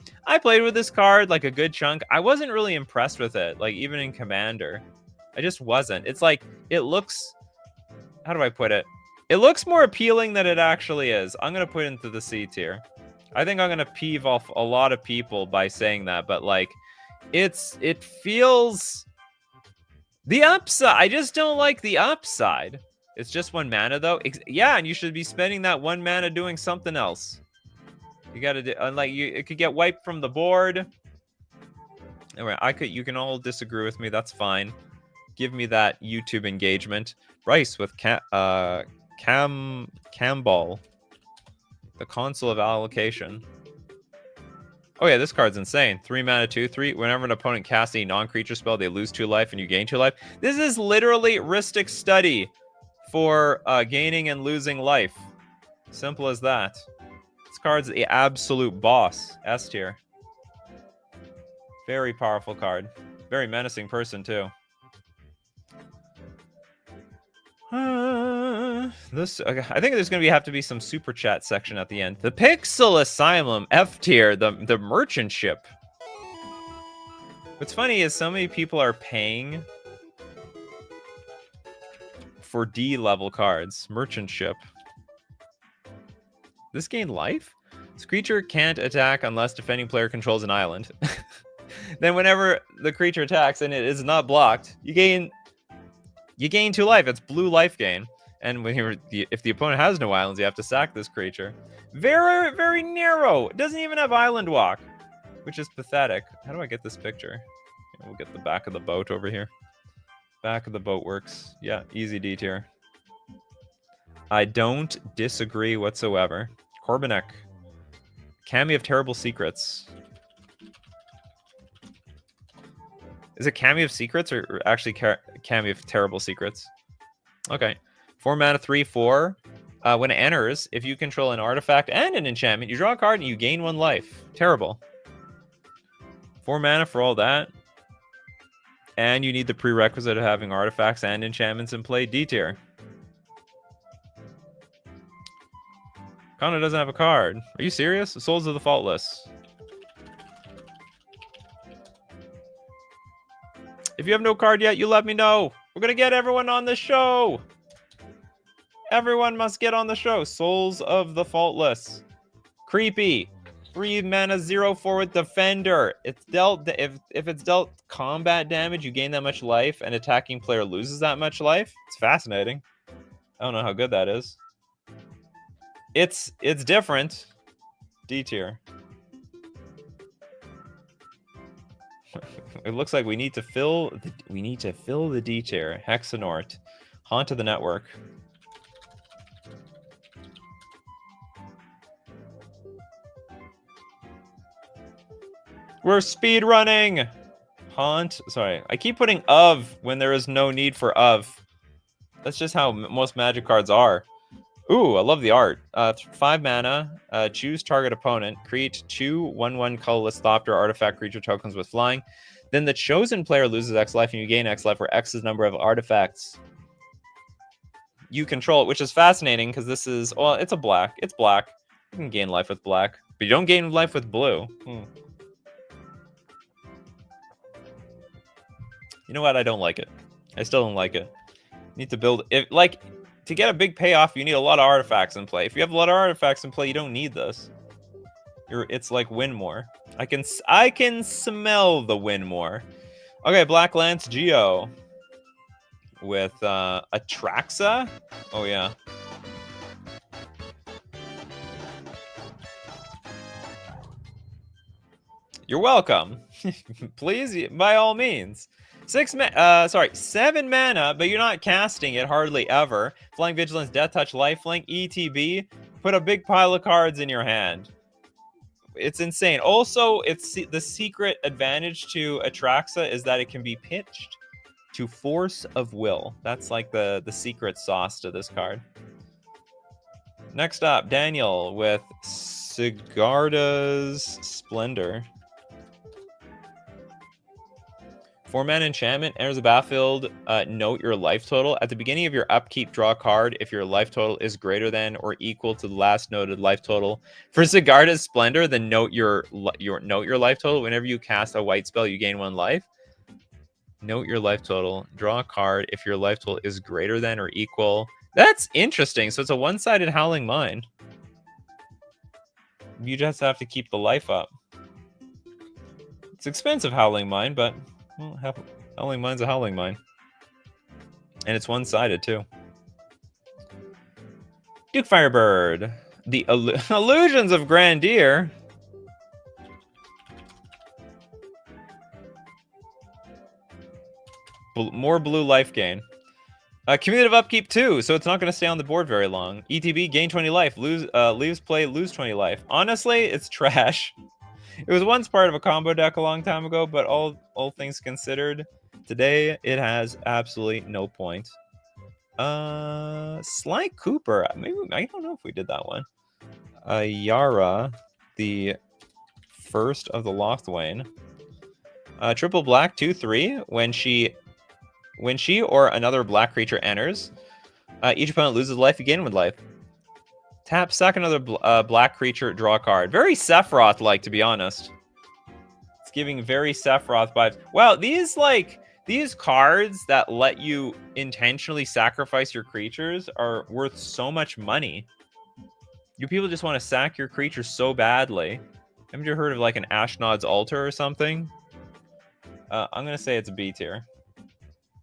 played with this card like a good chunk. I wasn't really impressed with it, like even in Commander. I just wasn't. It's like, it looks, how do I put it? It looks more appealing than it actually is. I'm going to put it into the C tier. I think I'm going to peeve off a lot of people by saying that, but like, it feels the upside. I just don't like the upside. It's just 1 mana though. Yeah, and you should be spending that 1 mana doing something else. You got to do, it could get wiped from the board. Anyway, you can all disagree with me. That's fine. Give me that YouTube engagement. Bryce with Camball, the Console of Allocation. Oh yeah, this card's insane. 3 mana, 2/3. Whenever an opponent casts a non-creature spell, they lose 2 life and you gain 2 life. This is literally Rhystic Study for gaining and losing life. Simple as that. This card's the absolute boss. S tier. Very powerful card. Very menacing person too. Okay, I think there's going to have to be some super chat section at the end. The Pixel Asylum, F tier, the merchant ship. What's funny is so many people are paying for D level cards. Merchant ship. This gain life? This creature can't attack unless defending player controls an island. Then whenever the creature attacks and it is not blocked, you gain 2 life. It's blue life gain. And if the opponent has no islands, you have to sack this creature. Very, very narrow. It doesn't even have island walk, which is pathetic. How do I get this picture? We'll get the back of the boat over here. Back of the boat works. Yeah, easy D tier. I don't disagree whatsoever. Corbinek. Cameo of Terrible Secrets. Is it Cameo of Secrets or actually Cameo of Terrible Secrets? Okay. 4 mana, 3/4. When it enters, if you control an artifact and an enchantment, you draw a card and you gain 1 life. Terrible. 4 mana for all that. And you need the prerequisite of having artifacts and enchantments in play. D tier. Kana doesn't have a card. Are you serious? Souls of the Faultless. If you have no card yet, you let me know. We're going to get everyone on the show. Everyone must get on the show. Souls of the Faultless. Creepy. 3 mana, 0/4 with Defender. It's dealt, if it's dealt combat damage, you gain that much life, and attacking player loses that much life. It's fascinating. I don't know how good that is. It's different. D tier. It looks like we need to fill the D tier. Hexanort. Haunt of the Network. We're speed running. Haunt. Sorry, I keep putting of when there is no need for of. That's just how most Magic cards are. Ooh, I love the art. 5 mana. Choose target opponent. Create 2 1/1 colorless Thopter artifact creature tokens with flying. Then the chosen player loses X life and you gain X life, where X is number of artifacts you control, which is fascinating because this is, well, it's a black. It's black. You can gain life with black, but you don't gain life with blue. You know what? I don't like it. I still don't like it. Need to build it like to get a big payoff. You need a lot of artifacts in play. If you have a lot of artifacts in play, you don't need this. It's like win more. I can smell the win more. Okay, Black Lance Geo with Atraxa. Oh yeah. You're welcome. Please, by all means. 7 mana, but you're not casting it hardly ever. Flying Vigilance, Death Touch, Lifelink, ETB. Put a big pile of cards in your hand. It's insane. Also, it's the secret advantage to Atraxa is that it can be pitched to Force of Will. That's like the secret sauce to this card. Next up, Daniel with Sigarda's Splendor. 4-mana enchantment, enters the battlefield, note your life total. At the beginning of your upkeep, draw a card if your life total is greater than or equal to the last noted life total. For Sigarda's Splendor, then note your life total. Whenever you cast a white spell, you gain 1 life. Note your life total. Draw a card if your life total is greater than or equal. That's interesting. So it's a one-sided Howling Mine. You just have to keep the life up. It's expensive Howling Mine, but... well, Howling Mine's a Howling Mine. And it's one-sided, too. Duke Firebird. The Illusions of Grandier. More blue life gain. Cumulative upkeep, too, so it's not going to stay on the board very long. ETB, gain 20 life. Leaves play, lose 20 life. Honestly, it's trash. It was once part of a combo deck a long time ago, but all things considered, today it has absolutely no point. Sly Cooper. Maybe I don't know if we did that one. Yara, the first of the Lothwain. Triple black, 2/3. When she or another black creature enters, each opponent loses life, you gain 1 life. Tap, sack another black creature, draw a card. Very Sephiroth-like, to be honest. It's giving very Sephiroth vibes. Wow, these cards that let you intentionally sacrifice your creatures are worth so much money. You people just want to sack your creatures so badly. Haven't you heard of like an Ashnod's Altar or something? I'm going to say it's a B tier.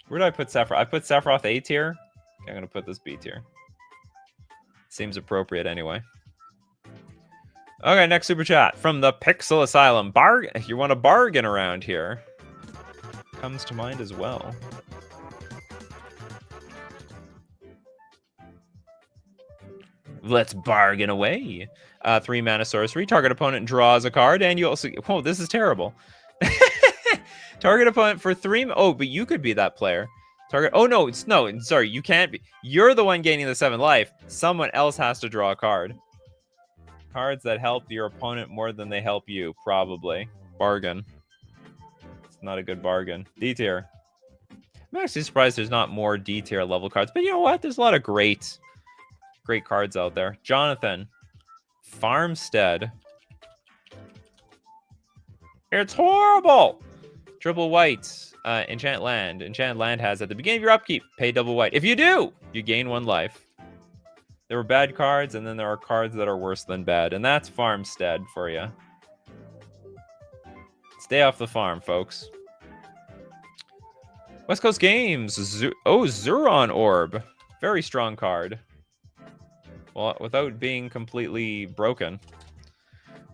Where did I put Sephiroth? I put Sephiroth A tier. Okay, I'm going to put this B tier. Seems appropriate anyway. Okay, next super chat from the Pixel Asylum. You want a bargain around here? Comes to mind as well. Let's bargain away. 3 mana sorcery. Target opponent draws a card, and you also. Whoa, this is terrible. Target opponent for 3. Oh, but you could be that player. Target. Oh no, sorry, you can't be. You're the one gaining the 7 life. Someone else has to draw a card. Cards that help your opponent more than they help you, probably. Bargain. It's not a good bargain. D tier. I'm actually surprised there's not more D tier level cards, but you know what? There's a lot of great cards out there. Jonathan. Farmstead. It's horrible. Triple white. Enchant land. Enchanted land has at the beginning of your upkeep, pay double white. If you do, you gain 1 life. There were bad cards, and then there are cards that are worse than bad, and that's Farmstead for you. Stay off the farm, folks. West Coast Games. Zuron Orb. Very strong card. Well, without being completely broken.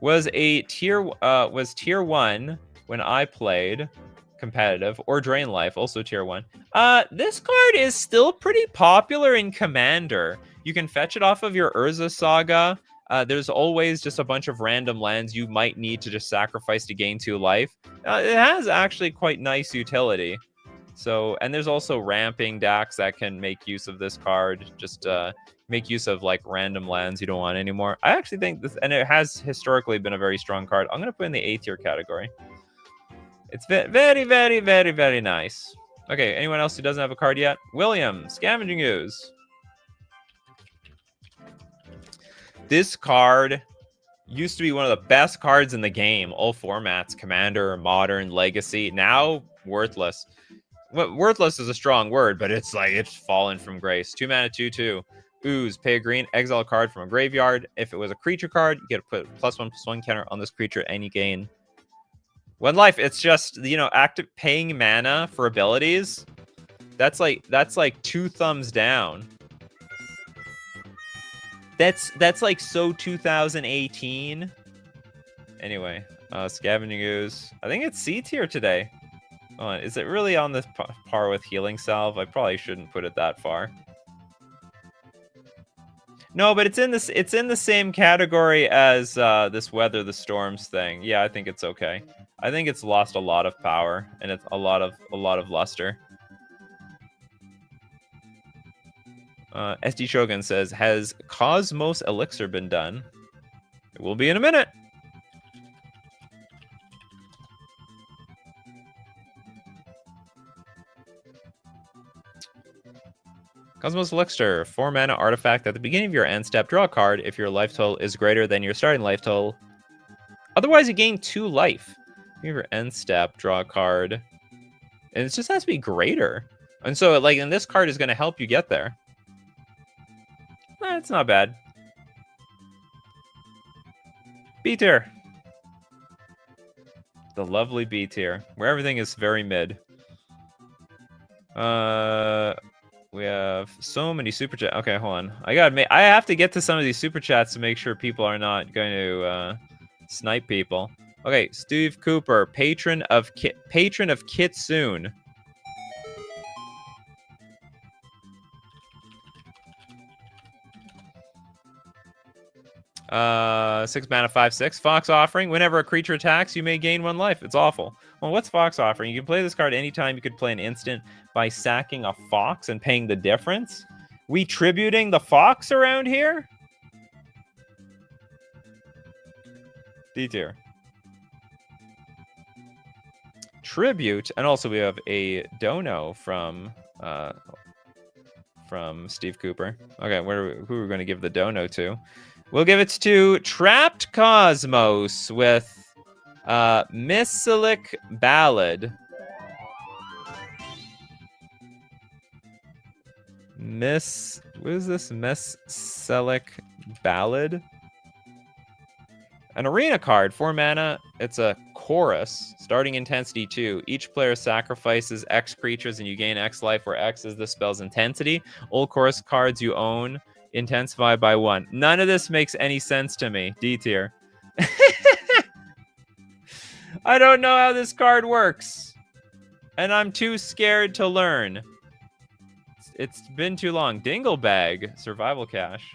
Was tier 1 when I played competitive, or Drain Life, also tier 1. This card is still pretty popular in Commander. You can fetch it off of your Urza Saga. There's always just a bunch of random lands you might need to just sacrifice to gain 2 life. It has actually quite nice utility. So, and there's also ramping decks that can make use of this card. Just make use of like random lands you don't want anymore. I actually think this, and it has historically been a very strong card. I'm going to put in the A tier category. It's very, very, very, very nice. Okay, anyone else who doesn't have a card yet? William, Scavenging Ooze. This card used to be one of the best cards in the game. All formats, Commander, Modern, Legacy. Now, worthless. Well, worthless is a strong word, but it's like it's fallen from grace. 2 mana, 2/2. Ooze, pay a green, exile a card from a graveyard. If it was a creature card, you get to put +1/+1 counter on this creature and you gain 1 life. It's just, you know, active paying mana for abilities. That's like 2 thumbs down. That's like so 2018. Anyway, Scavenging Ooze. I think it's C tier today. Is it really on this par with Healing Salve? I probably shouldn't put it that far. No, but it's in the same category as this Weather the Storms thing. Yeah, I think it's okay. I think it's lost a lot of power and it's a lot of luster. SD Shogun says, has Cosmos Elixir been done? It will be in a minute. Cosmos Elixir, 4 mana artifact. At the beginning of your end step, draw a card if your life total is greater than your starting life total. Otherwise, you gain 2 life. Beginning of your end step, draw a card. And it just has to be greater. And so, like, and this card is going to help you get there. It's not bad. B tier. The lovely B tier, where everything is very mid. We have so many super chats. Okay, hold on. I have to get to some of these super chats to make sure people are not going to snipe people. Okay, Steve Cooper, patron of Kitsune. 6 mana, 5/6. Fox Offering. Whenever a creature attacks, you may gain 1 life. It's awful. Well, what's Fox Offering? You can play this card anytime. You could play an instant by sacking a fox and paying the difference. We tributing the fox around here? D tier. Tribute, and also we have a dono from Steve Cooper. Okay, who are we going to give the dono to? We'll give it to Trapped Cosmos with Missilic Ballad. What is this? Missilic Ballad? An arena card, 4 mana. It's a chorus, starting intensity 2. Each player sacrifices X creatures and you gain X life, where X is the spell's intensity. All chorus cards you own intensify by 1. None of this makes any sense to me. D tier. I don't know how this card works. And I'm too scared to learn. It's been too long. Dinglebag, Survival Cache.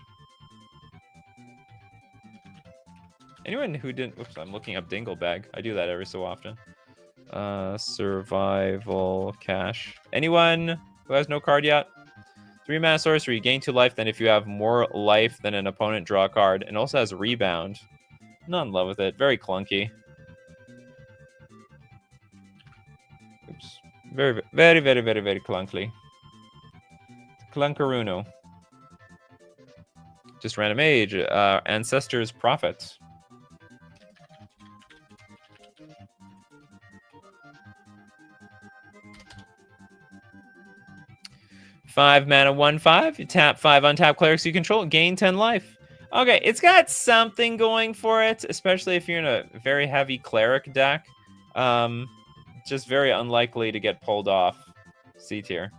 Anyone who didn't... Oops, I'm looking up Dinglebag. I do that every so often. Survival Cache. Anyone who has no card yet? 3 mana sorcery. Gain 2 life. Then if you have more life than an opponent, draw a card. And also has Rebound. Not in love with it. Very clunky. Oops. Very, very, very, very, very clunky. Clunkaruno. Just random age. Ancestors' Prophets. Five mana, 1/5. You tap 5 untap clerics you control, gain 10 life. Okay, it's got something going for it, especially if you're in a very heavy cleric deck. Just very unlikely to get pulled off. C tier.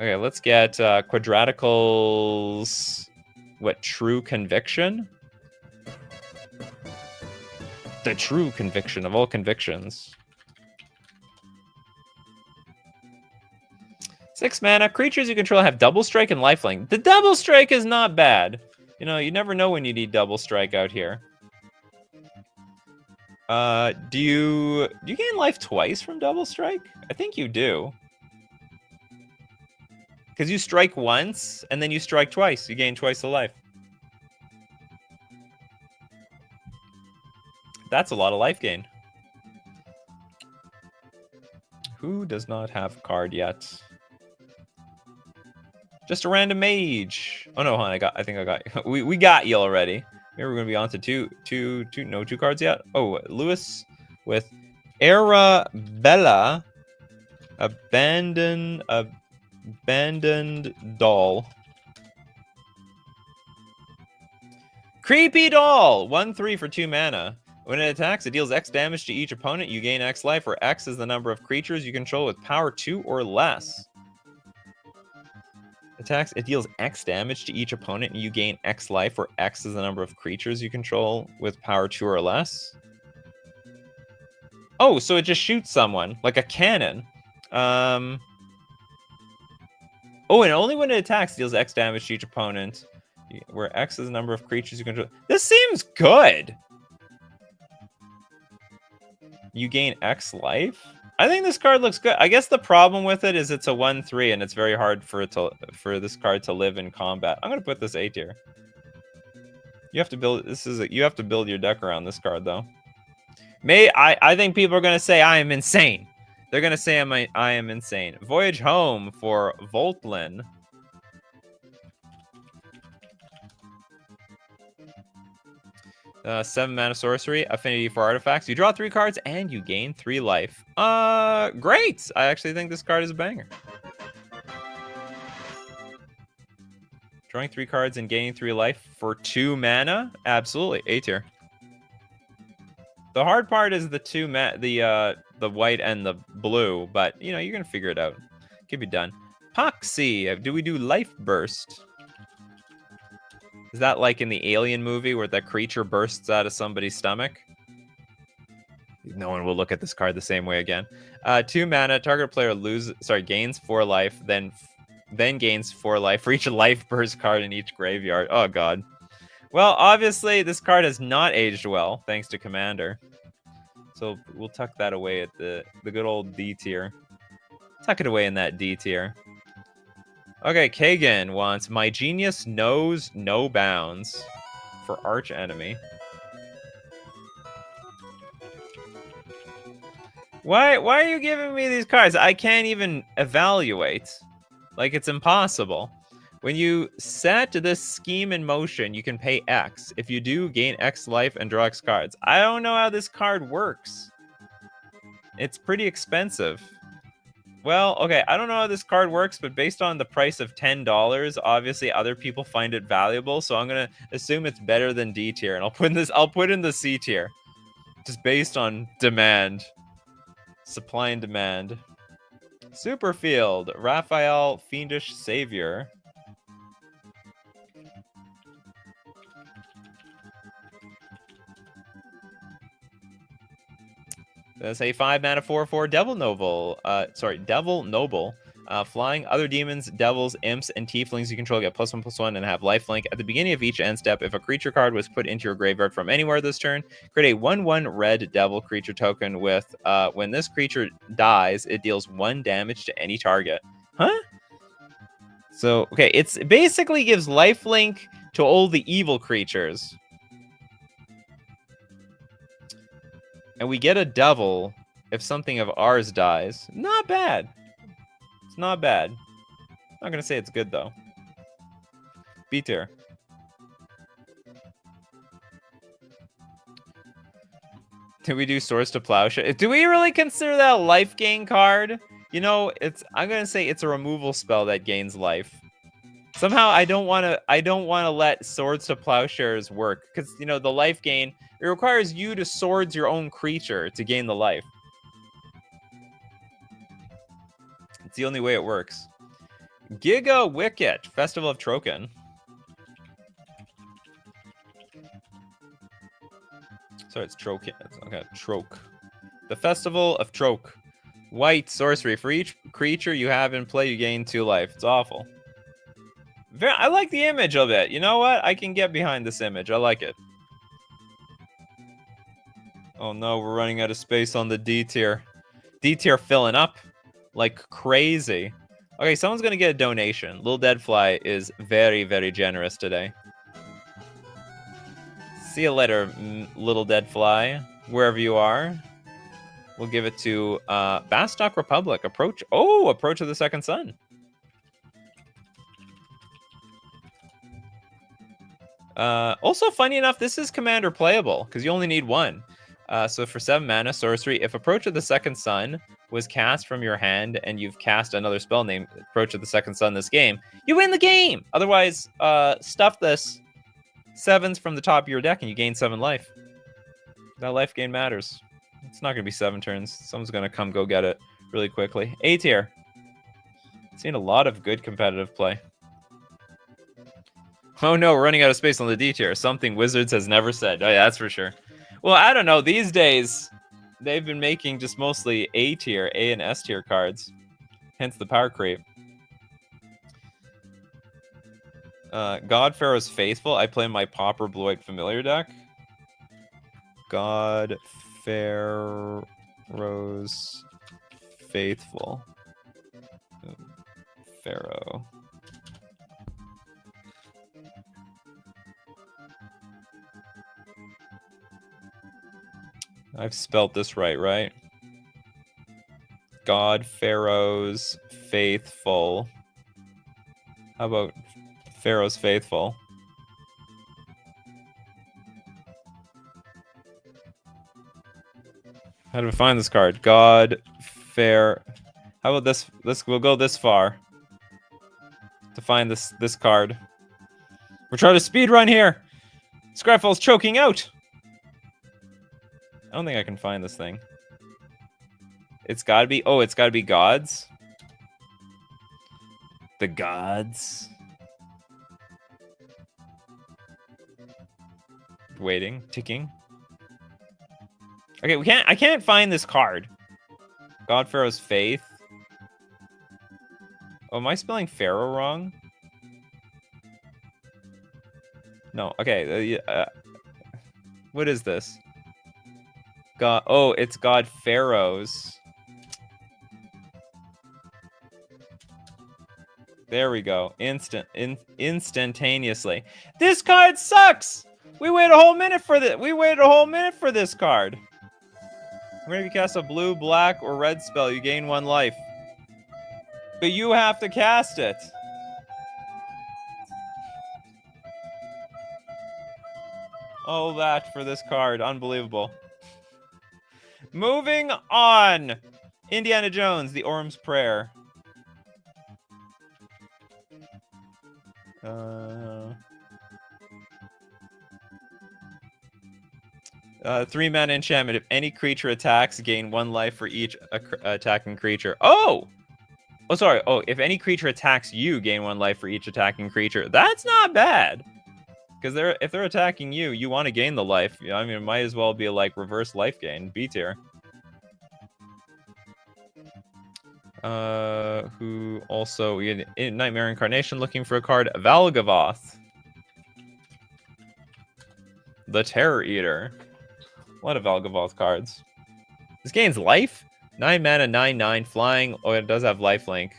Okay, let's get Quadratical's... What, True Conviction? The true conviction of all convictions. 6 mana. Creatures you control have double strike and lifelink. The double strike is not bad. You know, you never know when you need double strike out here. Do you gain life twice from double strike? I think you do. Because you strike once and then you strike twice. You gain twice the life. That's a lot of life gain. Who does not have a card yet? Just a random mage. Oh no, hon, I think I got you. We got you already. Maybe we're gonna be on to two cards yet. Oh, Lewis with Arabella, abandoned doll. Creepy doll. 1/3 for 2 mana. When it attacks, it deals X damage to each opponent. You gain X life, where X is the number of creatures you control with power 2 or less. Attacks, it deals X damage to each opponent, and you gain X life, where X is the number of creatures you control with power 2 or less. Oh, so it just shoots someone, like a cannon. Oh, and only when it attacks, deals X damage to each opponent, where X is the number of creatures you control. This seems good. You gain X life? I think this card looks good. I guess the problem with it is it's a 1/3, and it's very hard for this card to live in combat. I'm gonna put this A tier. You have to build you have to build your deck around this card though. I think people are gonna say I am insane. They're gonna say I am insane. Voyage Home for Voltlin. 7 mana sorcery, affinity for artifacts. You draw 3 cards and you gain 3 life. Great! I actually think this card is a banger. Drawing 3 cards and gaining 3 life for 2 mana? Absolutely, A tier. The hard part is the white and the blue, but you know, you're gonna figure it out. Can be done. Poxy. Do we do Life Burst? Is that like in the Alien movie where that creature bursts out of somebody's stomach? No one will look at this card the same way again. 2 mana, target player gains 4 life, then gains 4 life for each Life Burst card in each graveyard. Oh god. Well, obviously this card has not aged well, thanks to Commander. So we'll tuck that away at the good old D tier. Tuck it away in that D tier. Okay, Kagan wants My Genius Knows No Bounds for Arch Enemy. Why are you giving me these cards? I can't even evaluate. Like, it's impossible. When you set this scheme in motion, you can pay X. If you do, gain X life and draw X cards. I don't know how this card works. It's pretty expensive. Well, okay, I don't know how this card works, but based on the price of $10, obviously other people find it valuable, so I'm gonna assume it's better than D tier, and I'll put in the C tier. Just based on demand. Supply and demand. Superfield, Raphael, Fiendish Savior. That's a 5 mana 4/4 Devil Noble. Devil Noble. Flying, other demons, devils, imps, and tieflings you control get +1/+1 and have lifelink. At the beginning of each end step, if a creature card was put into your graveyard from anywhere this turn, create a 1/1 red devil creature token with, when this creature dies, it deals 1 damage to any target. Huh? So, okay, it basically gives lifelink to all the evil creatures. And we get a devil if something of ours dies. Not bad. It's not bad. I'm not gonna say it's good though. B tier. Do we do Swords to Plowshare? Do we really consider that a life gain card? You know, I'm gonna say it's a removal spell that gains life. Somehow I don't wanna let Swords to Plowshares work, because you know the life gain, it requires you to swords your own creature to gain the life. It's the only way it works. Giga Wicket, Festival of Troken. Sorry, it's Troken. Okay, Troke. The Festival of Troke. White sorcery. For each creature you have in play, you gain 2 life. It's awful. I like the image of it. You know what? I can get behind this image. I like it. Oh no, we're running out of space on the D tier. D tier filling up like crazy. Okay, someone's gonna get a donation. Little Deadfly is very, very generous today. See you later, Little Deadfly, wherever you are. We'll give it to Bastock Republic. Approach of the Second Sun. Also, funny enough, this is commander playable because you only need one. So for 7 mana, sorcery, if Approach of the Second Sun was cast from your hand and you've cast another spell named Approach of the Second Sun this game, you win the game. Otherwise, stuff this 7s from the top of your deck and you gain 7 life. That life gain matters. It's not going to be 7 turns. Someone's going to come go get it really quickly. A tier. Seen a lot of good competitive play. Oh no, we're running out of space on the D tier. Something Wizards has never said. Oh yeah, that's for sure. Well, I don't know. These days, they've been making just mostly A tier, A and S tier cards. Hence the power creep. God Pharaoh's Faithful. I play my Pauper Blue-White Familiar deck. God Pharaoh's Faithful. Pharaoh. I've spelt this right? God Pharaoh's Faithful. How about Pharaoh's Faithful? How do we find this card? God Fair. How about this? We'll go this far to find this card. We're trying to speed run here. Scryfall's choking out. I don't think I can find this thing. It's gotta be. Oh, it's gotta be gods. The gods. Waiting, ticking. Okay, I can't find this card. God Pharaoh's Faith. Oh, am I spelling Pharaoh wrong? No. Okay. What is this? God. Oh, it's God Pharaoh's. There we go. Instantaneously. This card sucks. We waited a whole minute for this. We waited a whole minute for this card. Whenever you cast a blue, black, or red spell, you gain 1 life. But you have to cast it. Oh, that for this card. Unbelievable. Moving on. Indiana Jones, The Orm's Prayer. 3 mana enchantment. If any creature attacks, gain 1 life for each attacking creature. Oh! Oh, sorry. Oh, if any creature attacks you, gain 1 life for each attacking creature. That's not bad. Because if they're attacking you, you want to gain the life. I mean, it might as well be like reverse life gain. B tier. Who also in Nightmare Incarnation looking for a card. Valgavoth. The Terror Eater. A lot of Valgavoth cards. This gains life. 9 mana, 9/9, flying. Oh, it does have lifelink.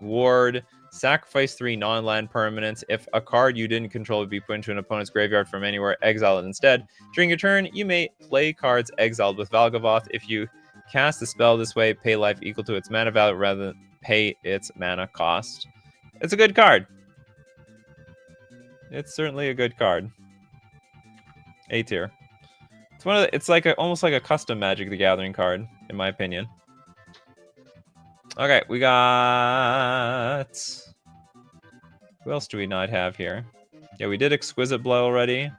Ward. Sacrifice 3 non-land permanents. If a card you didn't control would be put into an opponent's graveyard from anywhere, exile it instead. During your turn, you may play cards exiled with Valgavoth. If you cast the spell this way, pay life equal to its mana value rather than pay its mana cost. It's a good card. It's certainly a good card. A tier. It's one of the, it's like almost like a custom Magic the Gathering card, in my opinion. Okay, we got... Who else do we not have here? Yeah, we did Exquisite Blow already.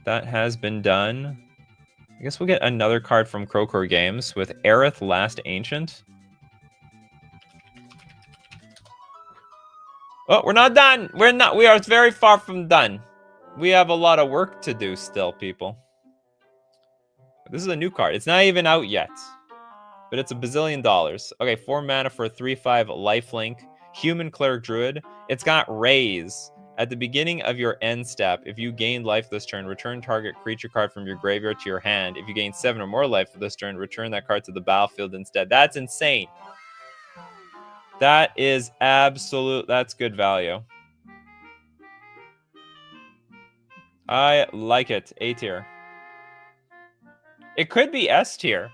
That has been done. I guess we'll get another card from Crowcore Games with Aerith Last Ancient. Oh, we're not done. We are very far from done. We have a lot of work to do still, people. This is a new card. It's not even out yet. But it's $1 bazillion. Okay, 4 mana for a 3/5 lifelink. Human Cleric Druid. It's got Raise. At the beginning of your end step, if you gain life this turn, return target creature card from your graveyard to your hand. If you gain 7 or more life this turn, return that card to the battlefield instead. That's insane. That is absolute. That's good value. I like it. A tier. It could be S tier.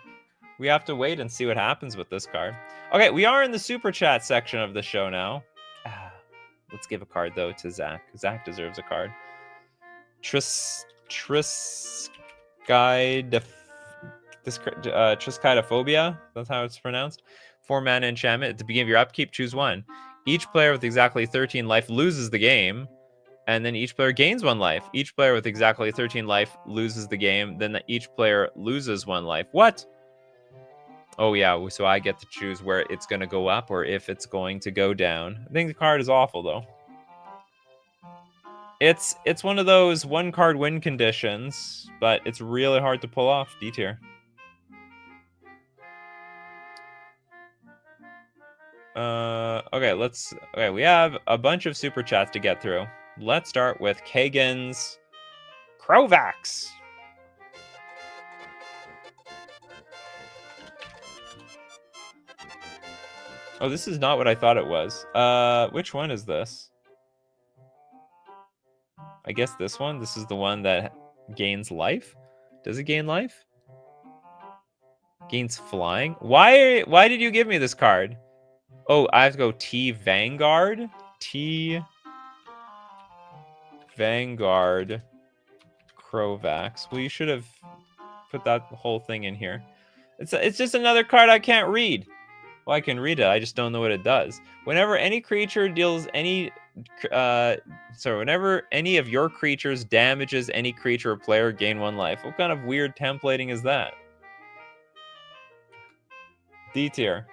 We have to wait and see what happens with this card. Okay, we are in the super chat section of the show now. Let's give a card though to Zach. Zach deserves a card. Triskaidekaphobia. That's how it's pronounced. 4-mana enchantment. At the beginning of your upkeep, choose one. Each player with exactly 13 life loses the game, and then each player gains 1 life. Each player with exactly 13 life loses the game, then each player loses 1 life. What? Oh yeah, so I get to choose where it's going to go up or if it's going to go down. I think the card is awful though. It's one of those 1-card win conditions, but it's really hard to pull off. D tier. Okay, we have a bunch of super chats to get through. Let's start with Kagan's Krovax. Oh, this is not what I thought it was. Which one is this? I guess this one. This is the one that gains life. Does it gain life? Gains flying. Why did you give me this card? Oh, I have to go T Vanguard. T Vanguard Krovax. Well, you should have put that whole thing in here. It's just another card I can't read. Well, I can read it. I just don't know what it does. Whenever any creature deals any whenever any of your creatures damages any creature or player, gain 1 life. What kind of weird templating is that? D tier.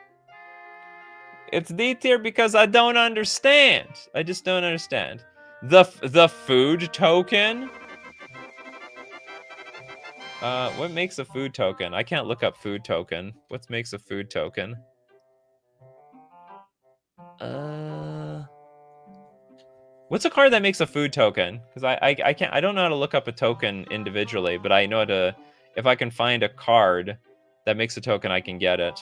It's D tier because I don't understand. I just don't understand. The food token? What makes a food token? I can't look up food token. What makes a food token? What's a card that makes a food token? Because I don't know how to look up a token individually, but I know how to. If I can find a card that makes a token, I can get it.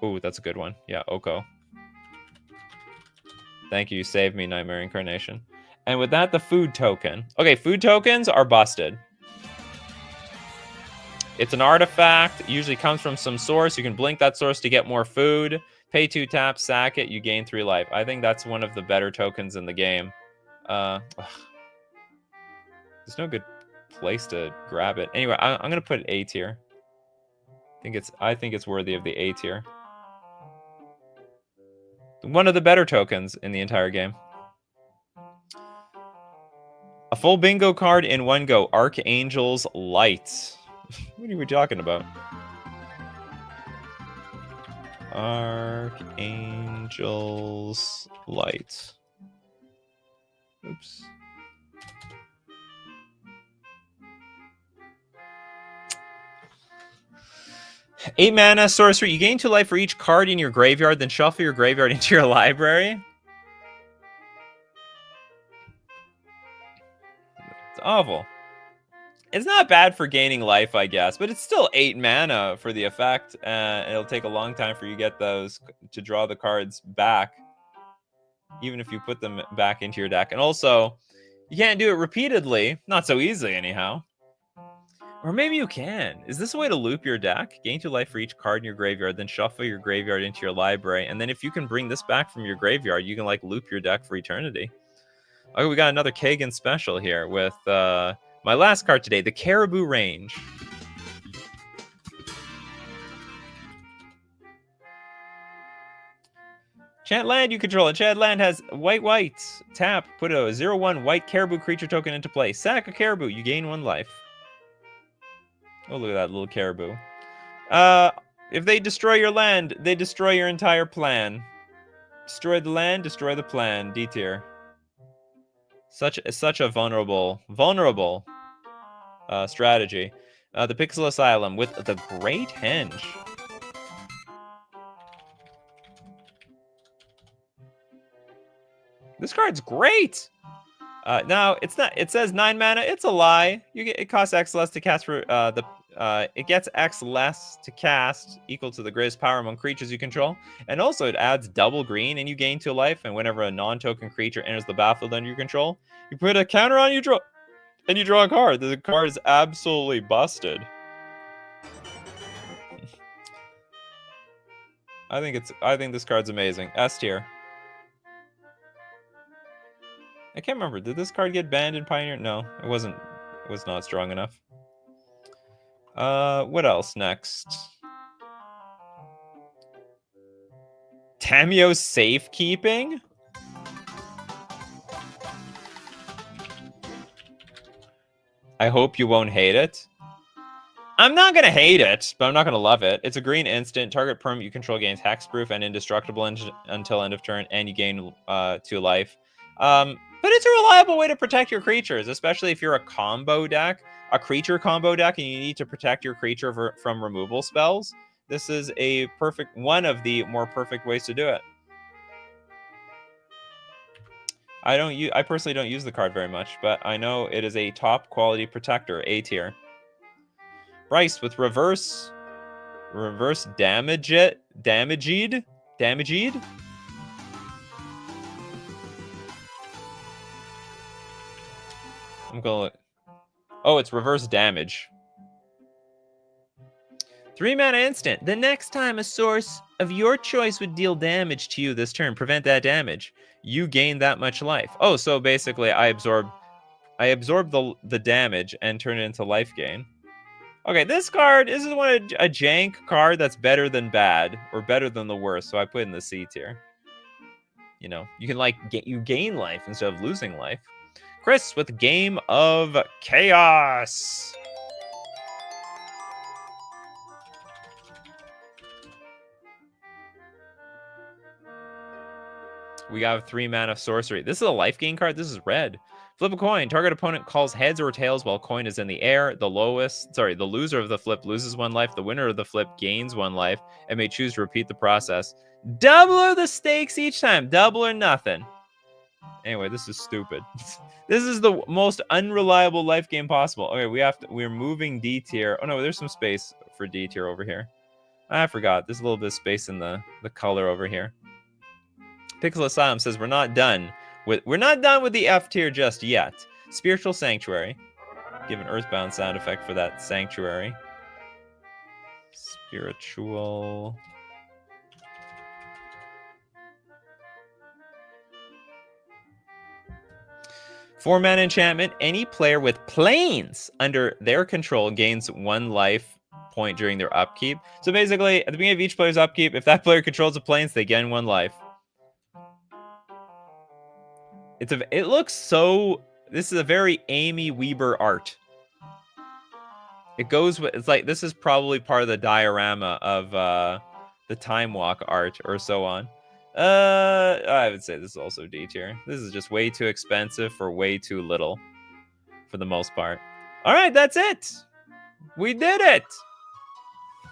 Ooh, that's a good one. Yeah, Oko. Thank you. You saved me, Nightmare Incarnation. And with that, the food token. Okay, food tokens are busted. It's an artifact. It usually comes from some source. You can blink that source to get more food. Pay 2 taps, sack it, you gain 3 life. I think that's one of the better tokens in the game. There's no good place to grab it. Anyway, I'm gonna put it A tier. I think it's worthy of the A tier. One of the better tokens in the entire game. A full bingo card in one go. Archangel's Light. What are we talking about? Archangel's Light. Oops. Eight mana sorcery. You gain 2 life for each card in your graveyard, then shuffle your graveyard into your library. It's awful. It's not bad for gaining life, I guess, but it's still 8 mana for the effect. It'll take a long time for you to get those to draw the cards back, even if you put them back into your deck. And also, you can't do it repeatedly. Not so easily, anyhow. Or maybe you can. Is this a way to loop your deck? Gain 2 life for each card in your graveyard, then shuffle your graveyard into your library. And then if you can bring this back from your graveyard, you can like loop your deck for eternity. Okay, we got another Kagan special here with my last card today, the Caribou Range. Enchant land you control. Enchant land has white. Tap, put a 0/1 white caribou creature token into play. Sack a caribou, you gain 1 life. Oh, look at that little caribou. If they destroy your land, they destroy your entire plan. Destroy the land, destroy the plan. D tier. Such a vulnerable strategy. The Pixel Asylum with the Great Henge. This card's great. Now it's not. It says 9 mana. It's a lie. It costs X less to cast for it gets X less to cast, equal to the greatest power among creatures you control, and also it adds double green, and you gain 2 life. And whenever a non-token creature enters the battlefield under your control, you put a counter on, you draw a card. The card is absolutely busted. I think this card's amazing. S tier. I can't remember. Did this card get banned in Pioneer? No, it wasn't. It was not strong enough. What else next? Tamio safekeeping? I hope you won't hate it. I'm not going to hate it, but I'm not going to love it. It's a green instant. Target perm you control gains hexproof and indestructible until end of turn, and you gain 2 life. But it's a reliable way to protect your creatures, especially if you're a combo deck, a creature combo deck, and you need to protect your creature from removal spells. This is a perfect, one of the more perfect ways to do it. I personally don't use the card very much, but I know it is a top quality protector, A tier. Bryce with reverse damaged. I'm going. Oh, it's reverse damage. 3-mana instant. The next time a source of your choice would deal damage to you this turn, prevent that damage, you gain that much life. Oh, so basically I absorb the damage and turn it into life gain. Okay, this card, this is one a jank card that's better than bad, or better than the worst, so I put it in the C tier. You know, you can you gain life instead of losing life. Chris with Game of Chaos. We got a 3-mana sorcery. This is a life gain card. This is red. Flip a coin. Target opponent calls heads or tails while coin is in the air. The loser of the flip loses 1 life. The winner of the flip gains 1 life and may choose to repeat the process. Double the stakes each time. Double or nothing. Anyway, this is stupid. This is the most unreliable life game possible. Okay, we're moving D tier. Oh no, there's some space for D tier over here. I forgot. There's a little bit of space in the color over here. Pixel Asylum says we're not done with the F tier just yet. Spiritual Sanctuary. Give an Earthbound sound effect for that sanctuary. Spiritual. Four-mana enchantment. Any player with planes under their control gains 1 life point during their upkeep. So basically, at the beginning of each player's upkeep, if that player controls the planes, they gain 1 life. It looks so. This is a very Amy Weber art. It goes with. It's like this is probably part of the diorama of the Time Walk art or so on. I would say this is also D tier. This is just way too expensive for way too little, for the most part. All right, that's it. We did it.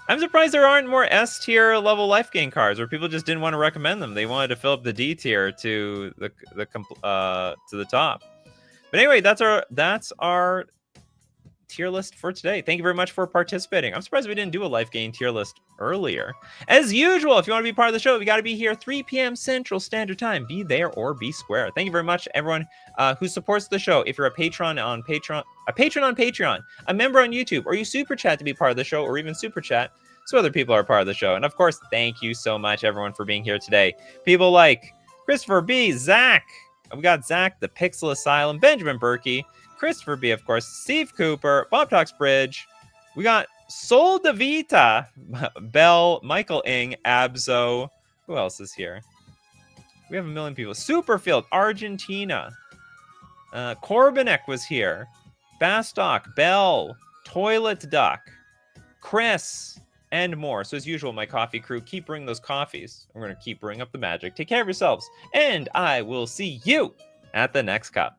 I'm surprised there aren't more S tier level life gain cards, or people just didn't want to recommend them. They wanted to fill up the D tier to the top. But anyway, that's our tier list for today. Thank you very much for participating. I'm surprised we didn't do a life gain tier list earlier. As usual, if you want to be part of the show, we got to be here 3 p.m. Central Standard Time. Be there or be square. Thank you very much, everyone who supports the show. If you're a patron on Patreon, a member on YouTube, or you super chat to be part of the show, or even super chat so other people are part of the show. And of course, thank you so much, everyone, for being here today. People like Christopher B, Zach. We got Zach, the Pixel Asylum, Benjamin Berkey, Christopher B, of course, Steve Cooper, Bob Talks Bridge. We got Sol Davita, Bell, Michael Ing, Abzo. Who else is here? We have a million people. Superfield, Argentina. Corbinek was here. Bastock, Bell, Toilet Duck, Chris, and more. So as usual, my coffee crew, keep bringing those coffees. We're going to keep bringing up the magic. Take care of yourselves, and I will see you at the next cup.